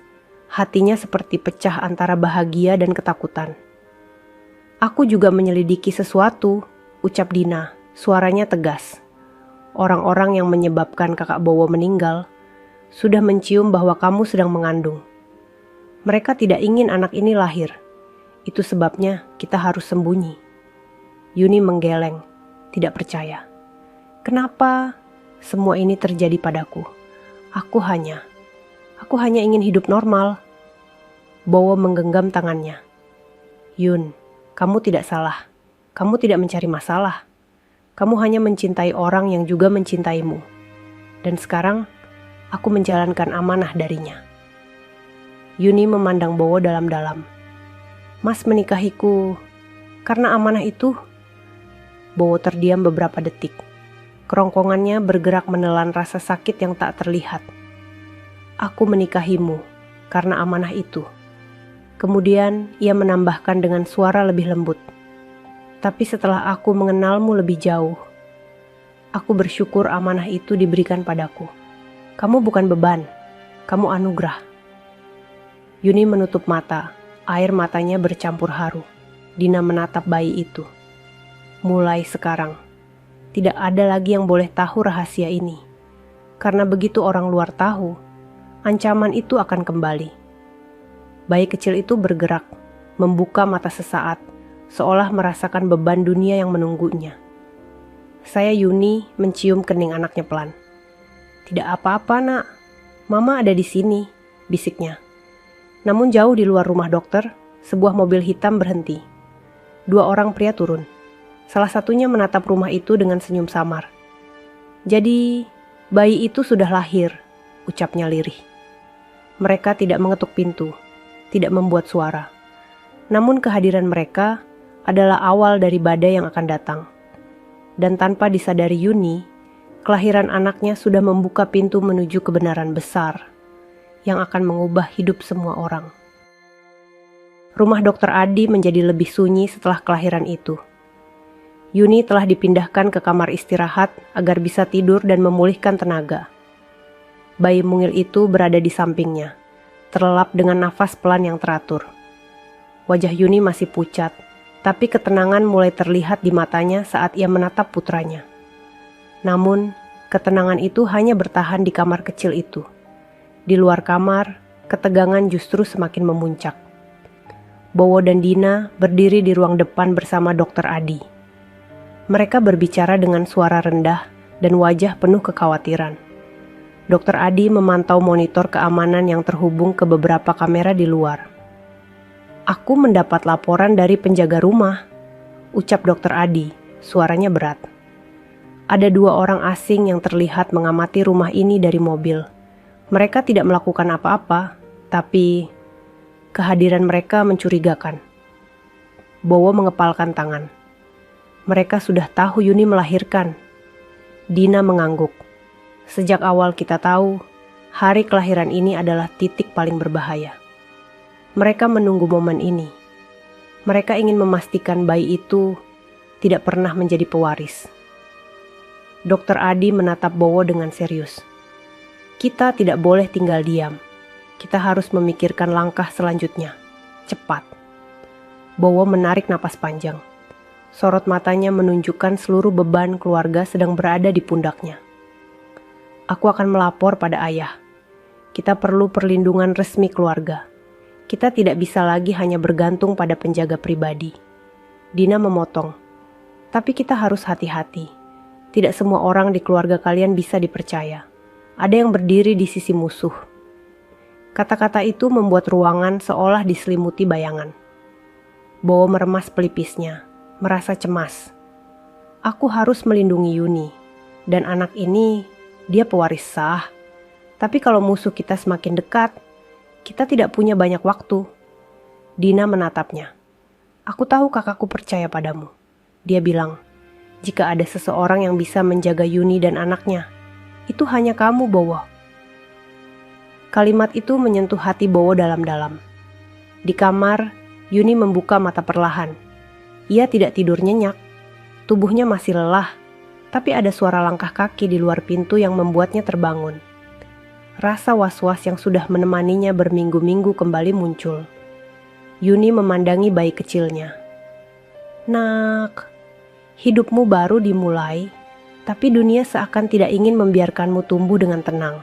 Hatinya seperti pecah antara bahagia dan ketakutan. "Aku juga menyelidiki sesuatu," ucap Dina, suaranya tegas. "Orang-orang yang menyebabkan kakak Bowo meninggal sudah mencium bahwa kamu sedang mengandung. Mereka tidak ingin anak ini lahir. Itu sebabnya kita harus sembunyi." Yuni menggeleng, tidak percaya. "Kenapa semua ini terjadi padaku? Aku hanya ingin hidup normal." Bowo menggenggam tangannya. "Yun, kamu tidak salah. Kamu tidak mencari masalah. Kamu hanya mencintai orang yang juga mencintaimu. Dan sekarang, aku menjalankan amanah darinya." Yuni memandang Bowo dalam-dalam. "Mas menikahiku karena amanah itu?" Bowo terdiam beberapa detik. Kerongkongannya bergerak menelan rasa sakit yang tak terlihat. "Aku menikahimu karena amanah itu." Kemudian ia menambahkan dengan suara lebih lembut. "Tapi setelah aku mengenalmu lebih jauh, aku bersyukur amanah itu diberikan padaku. Kamu bukan beban, kamu anugerah." Yuni menutup mata, air matanya bercampur haru. Dina menatap bayi itu. "Mulai sekarang, tidak ada lagi yang boleh tahu rahasia ini. Karena begitu orang luar tahu, ancaman itu akan kembali." Bayi kecil itu bergerak, membuka mata sesaat, seolah merasakan beban dunia yang menunggunya. Saya Yuni mencium kening anaknya pelan. "Tidak apa-apa nak, mama ada di sini," bisiknya. Namun jauh di luar rumah dokter, sebuah mobil hitam berhenti. 2 orang pria turun. Salah satunya menatap rumah itu dengan senyum samar. "Jadi, Bayi itu sudah lahir, ucapnya lirih. Mereka tidak mengetuk pintu, tidak membuat suara. Namun kehadiran mereka adalah awal dari badai yang akan datang. Dan tanpa disadari Yuni, kelahiran anaknya sudah membuka pintu menuju kebenaran besar yang akan mengubah hidup semua orang. Rumah Dokter Adi menjadi lebih sunyi setelah kelahiran itu. Yuni telah dipindahkan ke kamar istirahat agar bisa tidur dan memulihkan tenaga. Bayi mungil itu berada di sampingnya, terlelap dengan nafas pelan yang teratur. Wajah Yuni masih pucat, tapi ketenangan mulai terlihat di matanya saat ia menatap putranya. Namun, ketenangan itu hanya bertahan di kamar kecil itu. Di luar kamar, ketegangan justru semakin memuncak. Bowo dan Dina berdiri di ruang depan bersama Dokter Adi. Mereka berbicara dengan suara rendah dan wajah penuh kekhawatiran. Dokter Adi memantau monitor keamanan yang terhubung ke beberapa kamera di luar. "Aku mendapat laporan dari penjaga rumah," ucap Dokter Adi, suaranya berat. "Ada 2 orang asing yang terlihat mengamati rumah ini dari mobil. Mereka tidak melakukan apa-apa, tapi kehadiran mereka mencurigakan." Bowo mengepalkan tangan. "Mereka sudah tahu Yuni melahirkan." Dina mengangguk. "Sejak awal kita tahu, hari kelahiran ini adalah titik paling berbahaya. Mereka menunggu momen ini. Mereka ingin memastikan bayi itu tidak pernah menjadi pewaris." Dokter Adi menatap Bowo dengan serius. "Kita tidak boleh tinggal diam. Kita harus memikirkan langkah selanjutnya. Cepat." Bowo menarik napas panjang. Sorot matanya menunjukkan seluruh beban keluarga sedang berada di pundaknya. "Aku akan melapor pada ayah. Kita perlu perlindungan resmi keluarga. Kita tidak bisa lagi hanya bergantung pada penjaga pribadi." Dina memotong. "Tapi kita harus hati-hati. Tidak semua orang di keluarga kalian bisa dipercaya. Ada yang berdiri di sisi musuh." Kata-kata itu membuat ruangan seolah diselimuti bayangan. Bowo meremas pelipisnya, merasa cemas. "Aku harus melindungi Yuni. Dan anak ini, dia pewaris sah. Tapi kalau musuh kita semakin dekat, kita tidak punya banyak waktu." Dina menatapnya. "Aku tahu kakakku percaya padamu." Dia bilang, "Jika ada seseorang yang bisa menjaga Yuni dan anaknya, itu hanya kamu, Bowo." Kalimat itu menyentuh hati Bowo dalam-dalam. Di kamar, Yuni membuka mata perlahan. Ia tidak tidur nyenyak. Tubuhnya masih lelah, tapi ada suara langkah kaki di luar pintu yang membuatnya terbangun. Rasa was-was yang sudah menemaninya berminggu-minggu kembali muncul. Yuni memandangi bayi kecilnya. "Nak, hidupmu baru dimulai, tapi dunia seakan tidak ingin membiarkanmu tumbuh dengan tenang."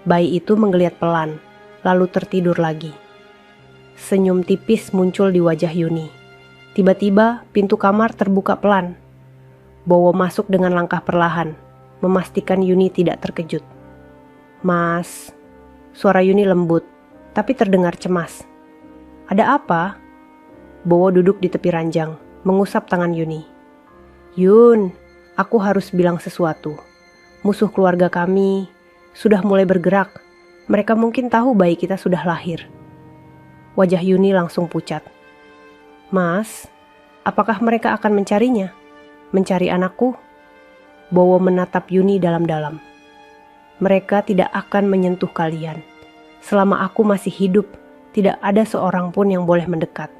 Bayi itu menggeliat pelan, lalu tertidur lagi. Senyum tipis muncul di wajah Yuni. Tiba-tiba pintu kamar terbuka pelan. Bowo masuk dengan langkah perlahan, memastikan Yuni tidak terkejut. "Mas," suara Yuni lembut, tapi terdengar cemas. "Ada apa?" Bowo duduk di tepi ranjang, mengusap tangan Yuni. "Yun, aku harus bilang sesuatu. Musuh keluarga kami sudah mulai bergerak. Mereka mungkin tahu bayi kita sudah lahir." Wajah Yuni langsung pucat. "Mas, apakah mereka akan mencarinya? Mencari anakku?" Bowo menatap Yuni dalam-dalam. "Mereka tidak akan menyentuh kalian. Selama aku masih hidup, tidak ada seorang pun yang boleh mendekat.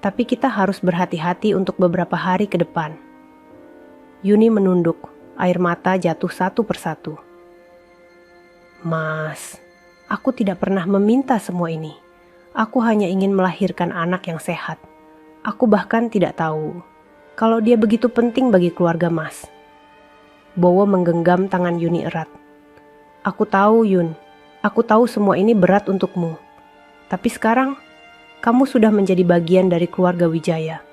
Tapi kita harus berhati-hati untuk beberapa hari ke depan." Yuni menunduk, air mata jatuh satu persatu. "Mas, aku tidak pernah meminta semua ini. Aku hanya ingin melahirkan anak yang sehat. Aku bahkan tidak tahu kalau dia begitu penting bagi keluarga Mas." Bowo menggenggam tangan Yuni erat. "Aku tahu, Yun. Aku tahu semua ini berat untukmu. Tapi sekarang, kamu sudah menjadi bagian dari keluarga Wijaya.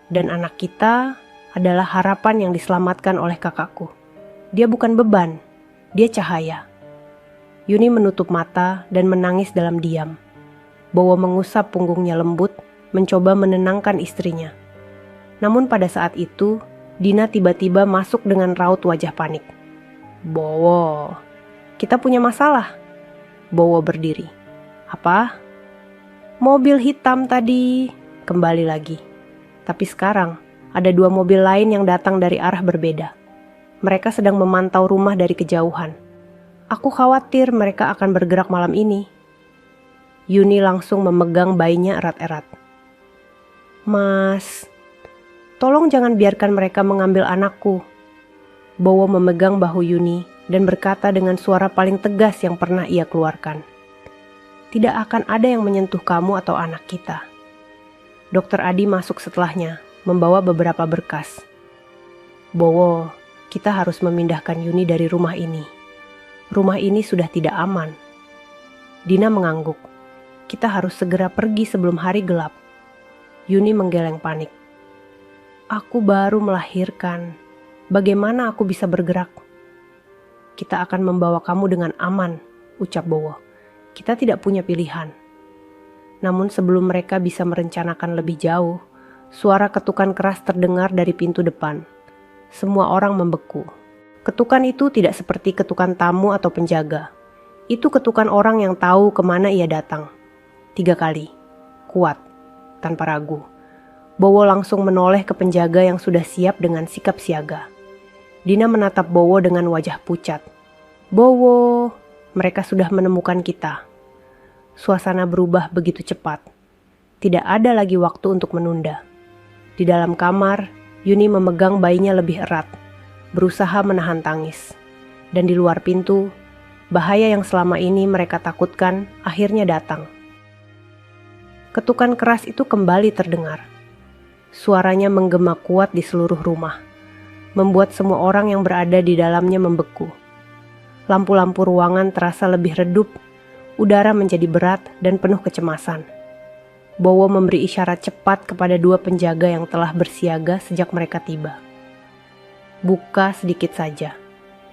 Dan anak kita adalah harapan yang diselamatkan oleh kakakku. Dia bukan beban, dia cahaya." Yuni menutup mata dan menangis dalam diam. Bowo mengusap punggungnya lembut, mencoba menenangkan istrinya. Namun pada saat itu, Dina tiba-tiba masuk dengan raut wajah panik. Bowo, kita punya masalah. Bowo berdiri. Apa? Mobil hitam tadi. Kembali lagi. Tapi sekarang ada 2 mobil lain yang datang dari arah berbeda. Mereka sedang memantau rumah dari kejauhan. Aku khawatir mereka akan bergerak malam ini. Yuni langsung memegang bayinya erat-erat. Mas, tolong jangan biarkan mereka mengambil anakku. Bowo memegang bahu Yuni dan berkata dengan suara paling tegas yang pernah ia keluarkan. Tidak akan ada yang menyentuh kamu atau anak kita. Dokter Adi masuk setelahnya, membawa beberapa berkas. Bowo, kita harus memindahkan Yuni dari rumah ini. Rumah ini sudah tidak aman. Dina mengangguk. Kita harus segera pergi sebelum hari gelap. Yuni menggeleng panik. Aku baru melahirkan. Bagaimana aku bisa bergerak? Kita akan membawa kamu dengan aman, ucap Bowo. Kita tidak punya pilihan. Namun sebelum mereka bisa merencanakan lebih jauh, suara ketukan keras terdengar dari pintu depan. Semua orang membeku. Ketukan itu tidak seperti ketukan tamu atau penjaga. Itu ketukan orang yang tahu kemana ia datang. 3 kali. Kuat. Tanpa ragu. Bowo langsung menoleh ke penjaga yang sudah siap dengan sikap siaga. Dina menatap Bowo dengan wajah pucat. Bowo, mereka sudah menemukan kita. Suasana berubah begitu cepat. Tidak ada lagi waktu untuk menunda. Di dalam kamar, Yuni memegang bayinya lebih erat, berusaha menahan tangis. Dan di luar pintu, bahaya yang selama ini mereka takutkan akhirnya datang. Ketukan keras itu kembali terdengar. Suaranya menggema kuat di seluruh rumah, membuat semua orang yang berada di dalamnya membeku. Lampu-lampu ruangan terasa lebih redup, udara menjadi berat dan penuh kecemasan. Bowo memberi isyarat cepat kepada 2 penjaga yang telah bersiaga sejak mereka tiba. Buka sedikit saja,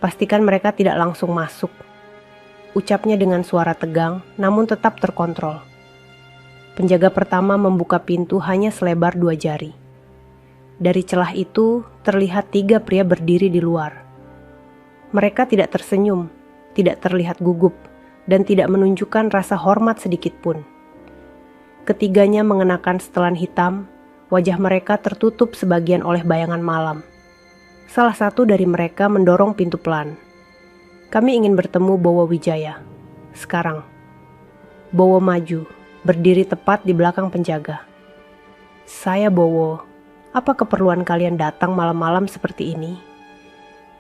pastikan mereka tidak langsung masuk. Ucapnya dengan suara tegang, namun tetap terkontrol. Penjaga pertama membuka pintu hanya selebar 2 jari. Dari celah itu, terlihat 3 pria berdiri di luar. Mereka tidak tersenyum, tidak terlihat gugup, dan tidak menunjukkan rasa hormat sedikit pun. Ketiganya mengenakan setelan hitam, wajah mereka tertutup sebagian oleh bayangan malam. Salah satu dari mereka mendorong pintu pelan. Kami ingin bertemu Bowo Wijaya. Sekarang. Bowo maju, berdiri tepat di belakang penjaga. Saya Bowo. Apa keperluan kalian datang malam-malam seperti ini?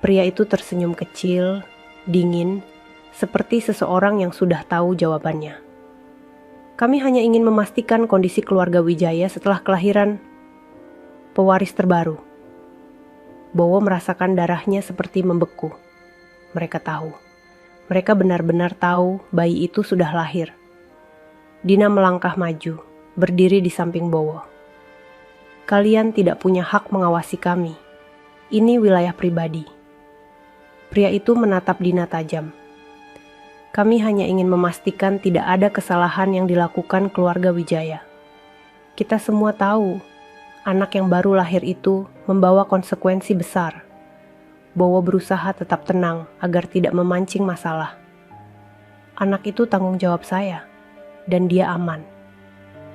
Pria itu tersenyum kecil, dingin, seperti seseorang yang sudah tahu jawabannya. Kami hanya ingin memastikan kondisi keluarga Wijaya setelah kelahiran pewaris terbaru. Bowo merasakan darahnya seperti membeku. Mereka tahu. Mereka benar-benar tahu bayi itu sudah lahir. Dina melangkah maju, berdiri di samping Bowo. Kalian tidak punya hak mengawasi kami. Ini wilayah pribadi. Pria itu menatap Dina tajam. Kami hanya ingin memastikan tidak ada kesalahan yang dilakukan keluarga Wijaya. Kita semua tahu, anak yang baru lahir itu membawa konsekuensi besar. Bowo berusaha tetap tenang agar tidak memancing masalah. Anak itu tanggung jawab saya, dan dia aman.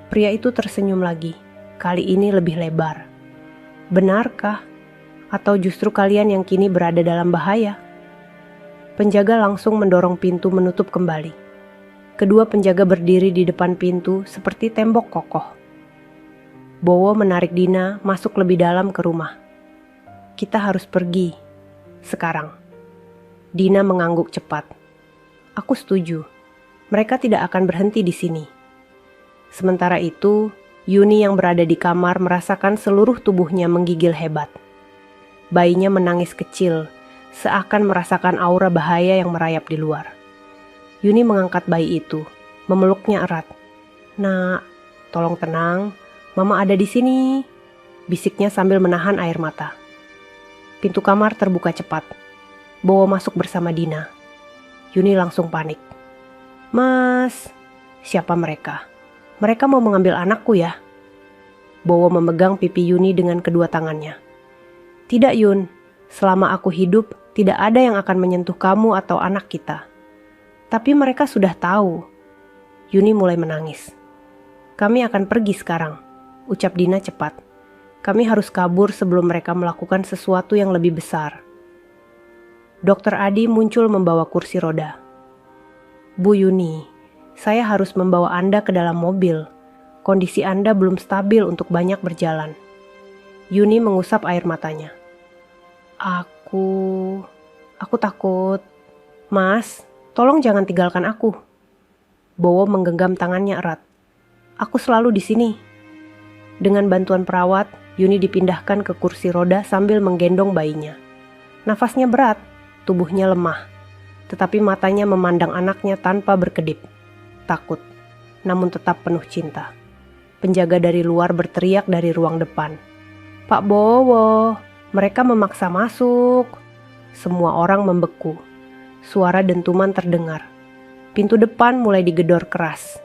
Pria itu tersenyum lagi. Kali ini lebih lebar. Benarkah? Atau justru kalian yang kini berada dalam bahaya? Penjaga langsung mendorong pintu menutup kembali. Kedua penjaga berdiri di depan pintu seperti tembok kokoh. Bowo menarik Dina masuk lebih dalam ke rumah. Kita harus pergi. Sekarang. Dina mengangguk cepat. Aku setuju. Mereka tidak akan berhenti di sini. Sementara itu, Yuni yang berada di kamar merasakan seluruh tubuhnya menggigil hebat. Bayinya menangis kecil, seakan merasakan aura bahaya yang merayap di luar. Yuni mengangkat bayi itu, memeluknya erat. Nak, tolong tenang, Mama ada di sini, bisiknya sambil menahan air mata. Pintu kamar terbuka cepat. Bowo masuk bersama Dina. Yuni langsung panik. Mas, siapa mereka? Mereka mau mengambil anakku ya? Bowo memegang pipi Yuni dengan kedua tangannya. Tidak Yun, selama aku hidup Tidak ada yang akan menyentuh kamu atau anak kita. Tapi mereka sudah tahu. Yuni mulai menangis. Kami akan pergi sekarang, ucap Dina cepat. Kami harus kabur sebelum mereka melakukan sesuatu yang lebih besar. Dokter Adi muncul membawa kursi roda. Bu Yuni, saya harus membawa Anda ke dalam mobil. Kondisi Anda belum stabil untuk banyak berjalan. Yuni mengusap air matanya. Aku takut. Mas, tolong jangan tinggalkan aku. Bowo menggenggam tangannya erat. Aku selalu di sini. Dengan bantuan perawat, Yuni dipindahkan ke kursi roda sambil menggendong bayinya. Nafasnya berat, tubuhnya lemah. Tetapi matanya memandang anaknya tanpa berkedip. Takut, namun tetap penuh cinta. Penjaga dari luar berteriak dari ruang depan. Pak Bowo, mereka memaksa masuk. Semua orang membeku. Suara dentuman terdengar. Pintu depan mulai digedor keras.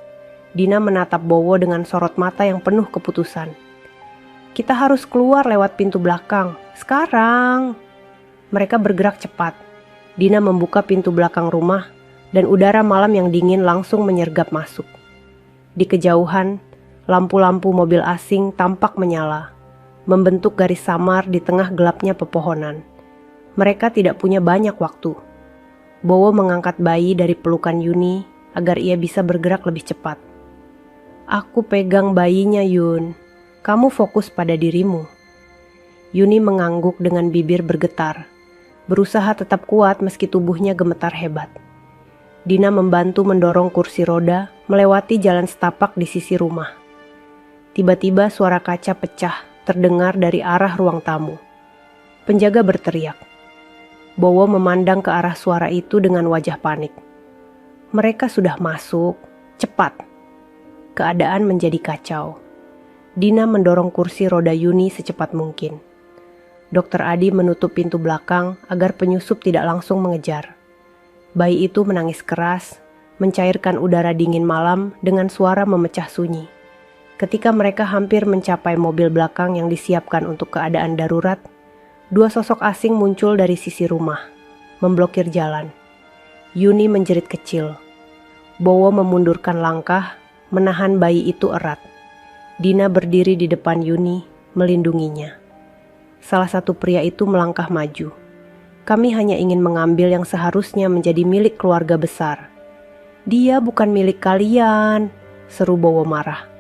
Dina menatap Bowo dengan sorot mata yang penuh keputusan. Kita harus keluar lewat pintu belakang. Sekarang. Mereka bergerak cepat. Dina membuka pintu belakang rumah dan udara malam yang dingin langsung menyergap masuk. Di kejauhan, lampu-lampu mobil asing tampak menyala, membentuk garis samar di tengah gelapnya pepohonan. Mereka tidak punya banyak waktu. Bowo mengangkat bayi dari pelukan Yuni agar ia bisa bergerak lebih cepat. Aku pegang bayinya, Yun. Kamu fokus pada dirimu. Yuni mengangguk dengan bibir bergetar, berusaha tetap kuat meski tubuhnya gemetar hebat. Dina membantu mendorong kursi roda melewati jalan setapak di sisi rumah. Tiba-tiba suara kaca pecah terdengar dari arah ruang tamu. Penjaga berteriak. Bowo memandang ke arah suara itu dengan wajah panik. Mereka sudah masuk, cepat. Keadaan menjadi kacau. Dina mendorong kursi roda Yuni secepat mungkin. Dokter Adi menutup pintu belakang agar penyusup tidak langsung mengejar. Bayi itu menangis keras, mencairkan udara dingin malam dengan suara memecah sunyi. Ketika mereka hampir mencapai mobil belakang yang disiapkan untuk keadaan darurat, dua sosok asing muncul dari sisi rumah, memblokir jalan. Yuni menjerit kecil. Bowo memundurkan langkah, menahan bayi itu erat. Dina berdiri di depan Yuni, melindunginya. Salah satu pria itu melangkah maju. Kami hanya ingin mengambil yang seharusnya menjadi milik keluarga besar. Dia bukan milik kalian, seru Bowo marah.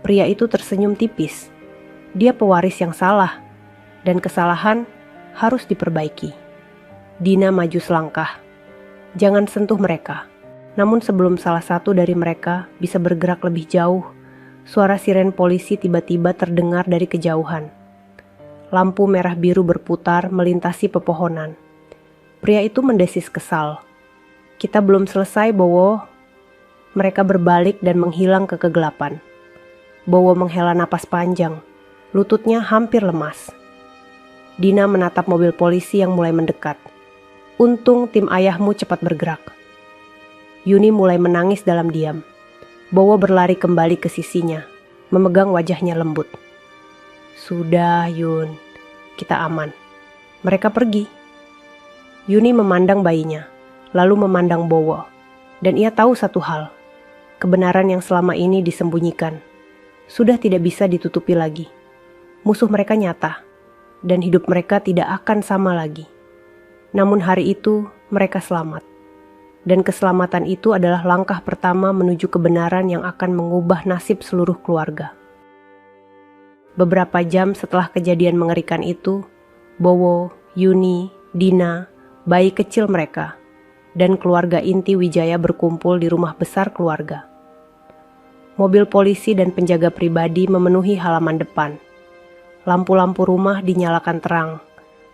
Pria itu tersenyum tipis. Dia pewaris yang salah, dan kesalahan harus diperbaiki. Dina maju selangkah. Jangan sentuh mereka. Namun sebelum salah satu dari mereka bisa bergerak lebih jauh, suara siren polisi tiba-tiba terdengar dari kejauhan. Lampu merah biru berputar melintasi pepohonan. Pria itu mendesis kesal. Kita belum selesai, Bowo. Mereka berbalik dan menghilang ke kegelapan. Bowo menghela napas panjang. Lututnya hampir lemas. Dina menatap mobil polisi yang mulai mendekat. Untung tim ayahmu cepat bergerak. Yuni mulai menangis dalam diam. Bowo berlari kembali ke sisinya, memegang wajahnya lembut. Sudah, Yun. Kita aman. Mereka pergi. Yuni memandang bayinya, lalu memandang Bowo. Dan ia tahu satu hal. Kebenaran yang selama ini disembunyikan sudah tidak bisa ditutupi lagi. Musuh mereka nyata, dan hidup mereka tidak akan sama lagi. Namun hari itu mereka selamat. Dan keselamatan itu adalah langkah pertama menuju kebenaran yang akan mengubah nasib seluruh keluarga. Beberapa jam setelah kejadian mengerikan itu, Bowo, Yuni, Dina, bayi kecil mereka, dan keluarga inti Wijaya berkumpul di rumah besar keluarga. Mobil polisi dan penjaga pribadi memenuhi halaman depan. Lampu-lampu rumah dinyalakan terang,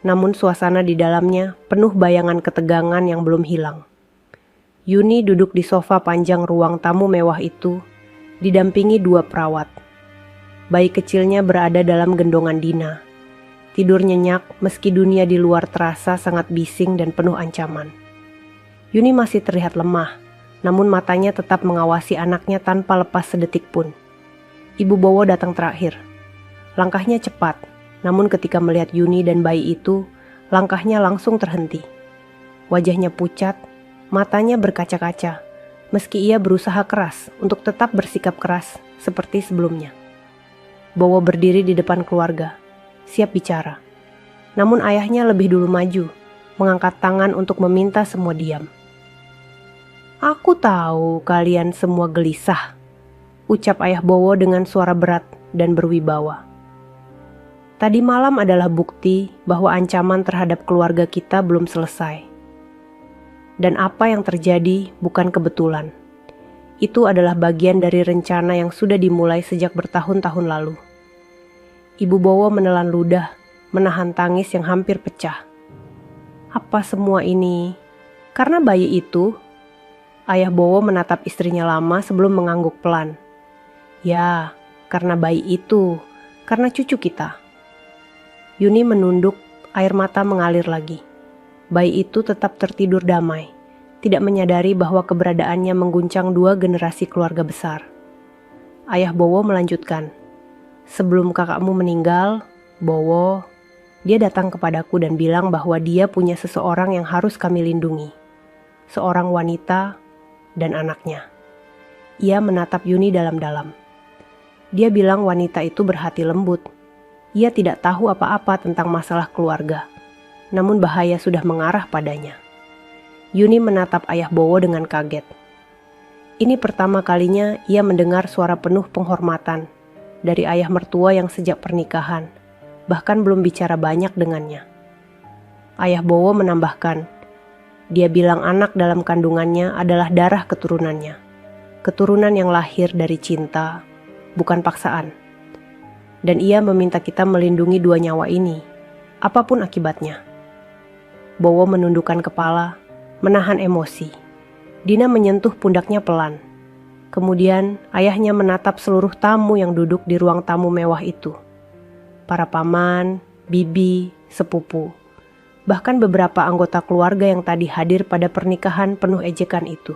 namun suasana di dalamnya penuh bayangan ketegangan yang belum hilang. Yuni duduk di sofa panjang ruang tamu mewah itu, didampingi dua perawat. Bayi kecilnya berada dalam gendongan Dina. Tidur nyenyak meski dunia di luar terasa sangat bising dan penuh ancaman. Yuni masih terlihat lemah, namun matanya tetap mengawasi anaknya tanpa lepas sedetik pun. Ibu Bowo datang terakhir. Langkahnya cepat, namun ketika melihat Yuni dan bayi itu, langkahnya langsung terhenti. Wajahnya pucat, matanya berkaca-kaca, meski ia berusaha keras untuk tetap bersikap keras seperti sebelumnya. Bowo berdiri di depan keluarga, siap bicara. Namun ayahnya lebih dulu maju, mengangkat tangan untuk meminta semua diam. "Aku tahu kalian semua gelisah," ucap ayah Bowo dengan suara berat dan berwibawa. "Tadi malam adalah bukti bahwa ancaman terhadap keluarga kita belum selesai. Dan apa yang terjadi bukan kebetulan. Itu adalah bagian dari rencana yang sudah dimulai sejak bertahun-tahun lalu." Ibu Bowo menelan ludah, menahan tangis yang hampir pecah. "Apa semua ini karena bayi itu?" Ayah Bowo menatap istrinya lama sebelum mengangguk pelan. "Ya, karena bayi itu, karena cucu kita." Yuni menunduk, air mata mengalir lagi. Bayi itu tetap tertidur damai, tidak menyadari bahwa keberadaannya mengguncang 2 generasi keluarga besar. Ayah Bowo melanjutkan, "Sebelum kakakmu meninggal, Bowo, dia datang kepadaku dan bilang bahwa dia punya seseorang yang harus kami lindungi. Seorang wanita dan anaknya." Ia menatap Yuni dalam-dalam. Dia bilang wanita itu berhati lembut. Ia tidak tahu apa-apa tentang masalah keluarga, namun bahaya sudah mengarah padanya. Yuni menatap ayah Bowo dengan kaget. Ini pertama kalinya ia mendengar suara penuh penghormatan dari ayah mertua yang sejak pernikahan, bahkan belum bicara banyak dengannya. Ayah Bowo menambahkan, dia bilang anak dalam kandungannya adalah darah keturunannya. Keturunan yang lahir dari cinta, bukan paksaan. Dan ia meminta kita melindungi 2 nyawa ini, apapun akibatnya. Bowo menundukkan kepala, menahan emosi. Dina menyentuh pundaknya pelan. Kemudian ayahnya menatap seluruh tamu yang duduk di ruang tamu mewah itu. Para paman, bibi, sepupu. Bahkan beberapa anggota keluarga yang tadi hadir pada pernikahan penuh ejekan itu.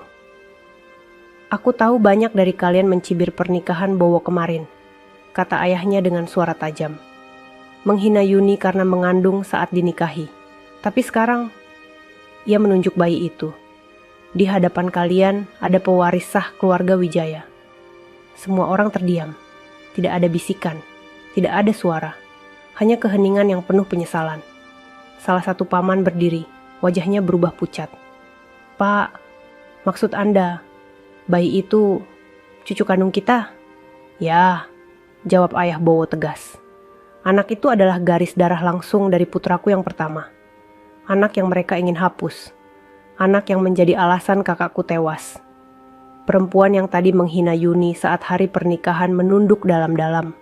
"Aku tahu banyak dari kalian mencibir pernikahan Bowo kemarin," kata ayahnya dengan suara tajam. "Menghina Yuni karena mengandung saat dinikahi. Tapi sekarang," ia menunjuk bayi itu, "di hadapan kalian ada pewaris sah keluarga Wijaya." Semua orang terdiam. Tidak ada bisikan, tidak ada suara. Hanya keheningan yang penuh penyesalan. Salah satu paman berdiri, wajahnya berubah pucat. "Pak, maksud Anda, bayi itu cucu kandung kita?" "Ya," jawab ayah Bowo tegas. "Anak itu adalah garis darah langsung dari putraku yang pertama. Anak yang mereka ingin hapus. Anak yang menjadi alasan kakakku tewas." Perempuan yang tadi menghina Yuni saat hari pernikahan menunduk dalam-dalam.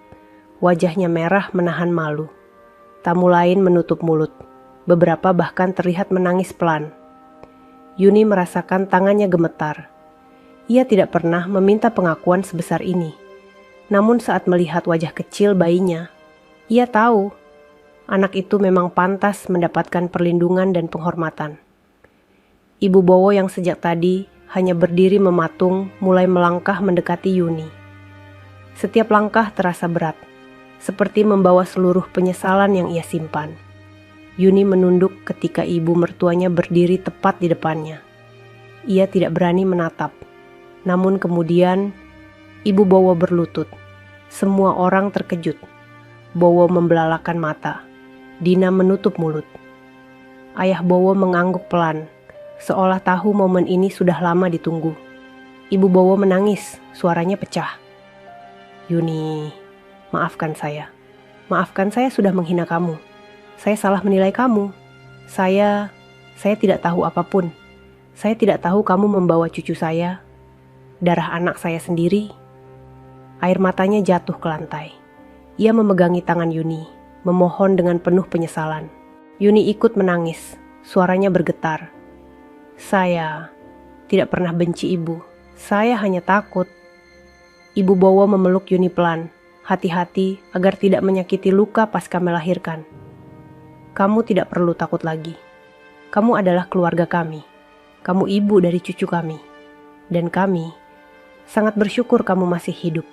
Wajahnya merah menahan malu. Tamu lain menutup mulut. Beberapa bahkan terlihat menangis pelan. Yuni merasakan tangannya gemetar. Ia tidak pernah meminta pengakuan sebesar ini. Namun saat melihat wajah kecil bayinya, ia tahu anak itu memang pantas mendapatkan perlindungan dan penghormatan. Ibu Bowo yang sejak tadi hanya berdiri mematung mulai melangkah mendekati Yuni. Setiap langkah terasa berat, seperti membawa seluruh penyesalan yang ia simpan. Yuni menunduk ketika ibu mertuanya berdiri tepat di depannya. Ia tidak berani menatap. Namun kemudian, Ibu Bowo berlutut. Semua orang terkejut. Bowo membelalakan mata. Dina menutup mulut. Ayah Bowo mengangguk pelan, seolah tahu momen ini sudah lama ditunggu. Ibu Bowo menangis, suaranya pecah. "Yuni, maafkan saya. Maafkan saya sudah menghina kamu. Saya salah menilai kamu. Saya tidak tahu apapun. Saya tidak tahu kamu membawa cucu saya, darah anak saya sendiri." Air matanya jatuh ke lantai. Ia memegangi tangan Yuni, memohon dengan penuh penyesalan. Yuni ikut menangis, suaranya bergetar. "Saya tidak pernah benci ibu. Saya hanya takut." Ibu Bowo memeluk Yuni pelan, hati-hati agar tidak menyakiti luka pasca melahirkan. "Kamu tidak perlu takut lagi. Kamu adalah keluarga kami. Kamu ibu dari cucu kami. Dan kami sangat bersyukur kamu masih hidup."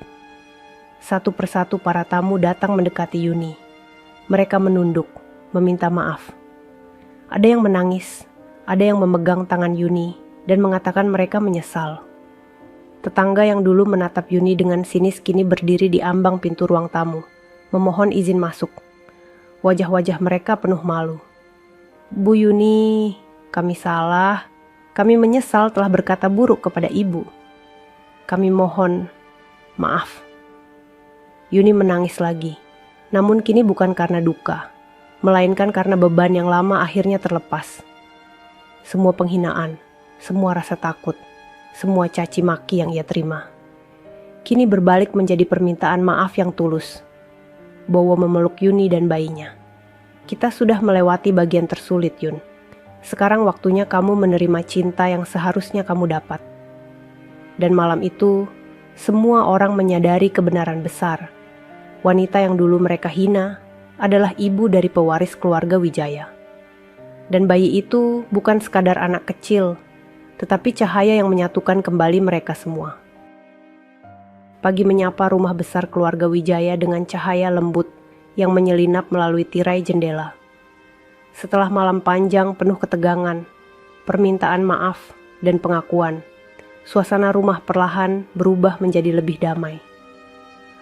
Satu persatu para tamu datang mendekati Yuni. Mereka menunduk, meminta maaf. Ada yang menangis, Ada yang memegang tangan Yuni dan mengatakan mereka menyesal. Tetangga yang dulu menatap Yuni dengan sinis kini berdiri di ambang pintu ruang tamu, memohon izin masuk. Wajah-wajah mereka penuh malu. Bu Yuni, kami salah. Kami menyesal telah berkata buruk kepada ibu. Kami mohon maaf. Yuni menangis lagi, namun kini bukan karena duka, melainkan karena beban yang lama akhirnya terlepas. Semua penghinaan, semua rasa takut, semua caci maki yang ia terima, kini berbalik menjadi permintaan maaf yang tulus. Bowo memeluk Yuni dan bayinya. Kita sudah melewati bagian tersulit, Yun. Sekarang waktunya kamu menerima cinta yang seharusnya kamu dapat. Dan malam itu, semua orang menyadari kebenaran besar. Wanita yang dulu mereka hina adalah ibu dari pewaris keluarga Wijaya. Dan bayi itu bukan sekadar anak kecil, tetapi cahaya yang menyatukan kembali mereka semua. Pagi menyapa rumah besar keluarga Wijaya dengan cahaya lembut yang menyelinap melalui tirai jendela. Setelah malam panjang penuh ketegangan, permintaan maaf, dan pengakuan, suasana rumah perlahan berubah menjadi lebih damai.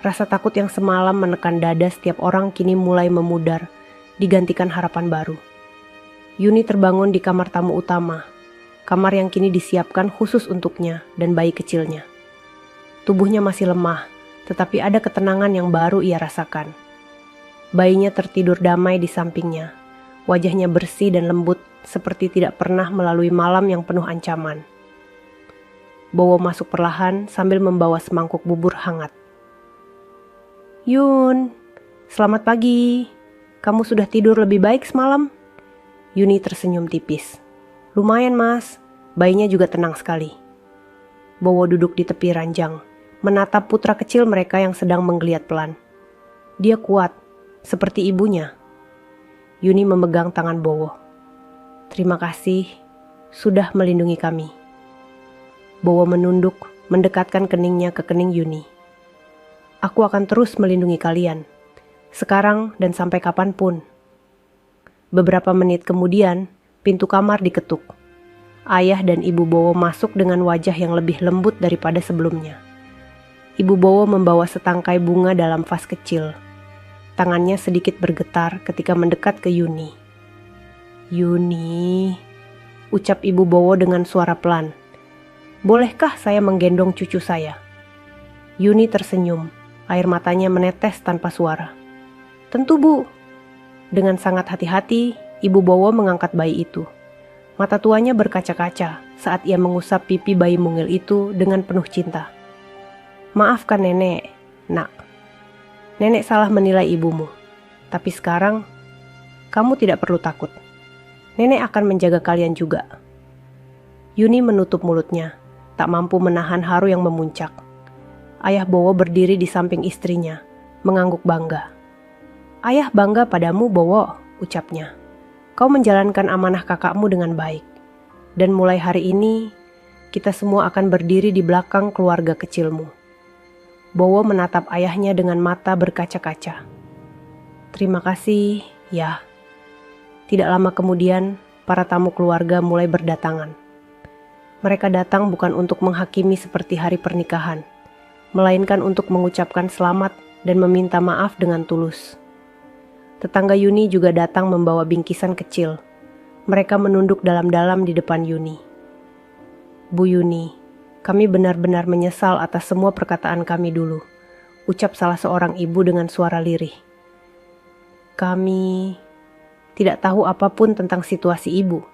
Rasa takut yang semalam menekan dada setiap orang kini mulai memudar, digantikan harapan baru. Yuni terbangun di kamar tamu utama, kamar yang kini disiapkan khusus untuknya dan bayi kecilnya. Tubuhnya masih lemah, tetapi ada ketenangan yang baru ia rasakan. Bayinya tertidur damai di sampingnya, wajahnya bersih dan lembut seperti tidak pernah melalui malam yang penuh ancaman. Bowo masuk perlahan sambil membawa semangkuk bubur hangat. Yun, selamat pagi. Kamu sudah tidur lebih baik semalam? Yuni tersenyum tipis. Lumayan mas, bayinya juga tenang sekali. Bowo duduk di tepi ranjang, menatap putra kecil mereka yang sedang menggeliat pelan. Dia kuat, seperti ibunya. Yuni memegang tangan Bowo. Terima kasih, sudah melindungi kami. Bowo menunduk, mendekatkan keningnya ke kening Yuni. Aku akan terus melindungi kalian, sekarang dan sampai kapanpun. Beberapa menit kemudian, pintu kamar diketuk. Ayah dan ibu Bowo masuk dengan wajah yang lebih lembut daripada sebelumnya. Ibu Bowo membawa setangkai bunga dalam vas kecil. Tangannya sedikit bergetar ketika mendekat ke Yuni. Yuni, ucap ibu Bowo dengan suara pelan. Bolehkah saya menggendong cucu saya? Yuni tersenyum. Air matanya menetes tanpa suara. Tentu bu. Dengan sangat hati-hati, ibu Bowo mengangkat bayi itu. Mata tuanya berkaca-kaca saat ia mengusap pipi bayi mungil itu dengan penuh cinta. Maafkan nenek, nak. Nenek salah menilai ibumu. Tapi sekarang, kamu tidak perlu takut. Nenek akan menjaga kalian juga. Yuni menutup mulutnya, tak mampu menahan haru yang memuncak. Ayah Bowo berdiri di samping istrinya, mengangguk bangga. Ayah bangga padamu, Bowo, ucapnya. Kau menjalankan amanah kakakmu dengan baik. Dan mulai hari ini, kita semua akan berdiri di belakang keluarga kecilmu. Bowo menatap ayahnya dengan mata berkaca-kaca. Terima kasih, ya. Tidak lama kemudian, para tamu keluarga mulai berdatangan. Mereka datang bukan untuk menghakimi seperti hari pernikahan, melainkan untuk mengucapkan selamat dan meminta maaf dengan tulus. Tetangga Yuni juga datang membawa bingkisan kecil. Mereka menunduk dalam-dalam di depan Yuni. Bu Yuni, kami benar-benar menyesal atas semua perkataan kami dulu, ucap salah seorang ibu dengan suara lirih. Kami tidak tahu apapun tentang situasi ibu.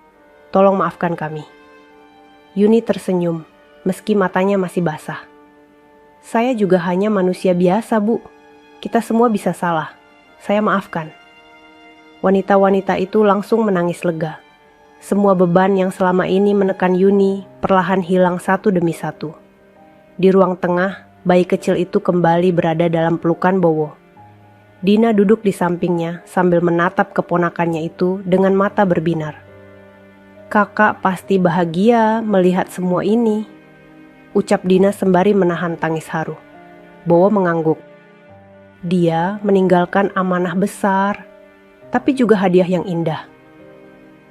Tolong maafkan kami. Yuni tersenyum, meski matanya masih basah. Saya juga hanya manusia biasa, Bu. Kita semua bisa salah. Saya maafkan. Wanita-wanita itu langsung menangis lega. Semua beban yang selama ini menekan Yuni perlahan hilang satu demi satu. Di ruang tengah, bayi kecil itu kembali berada dalam pelukan Bowo. Dina duduk di sampingnya sambil menatap keponakannya itu dengan mata berbinar. Kakak pasti bahagia melihat semua ini, ucap Dina sembari menahan tangis haru. Bowo mengangguk. Dia meninggalkan amanah besar, tapi juga hadiah yang indah.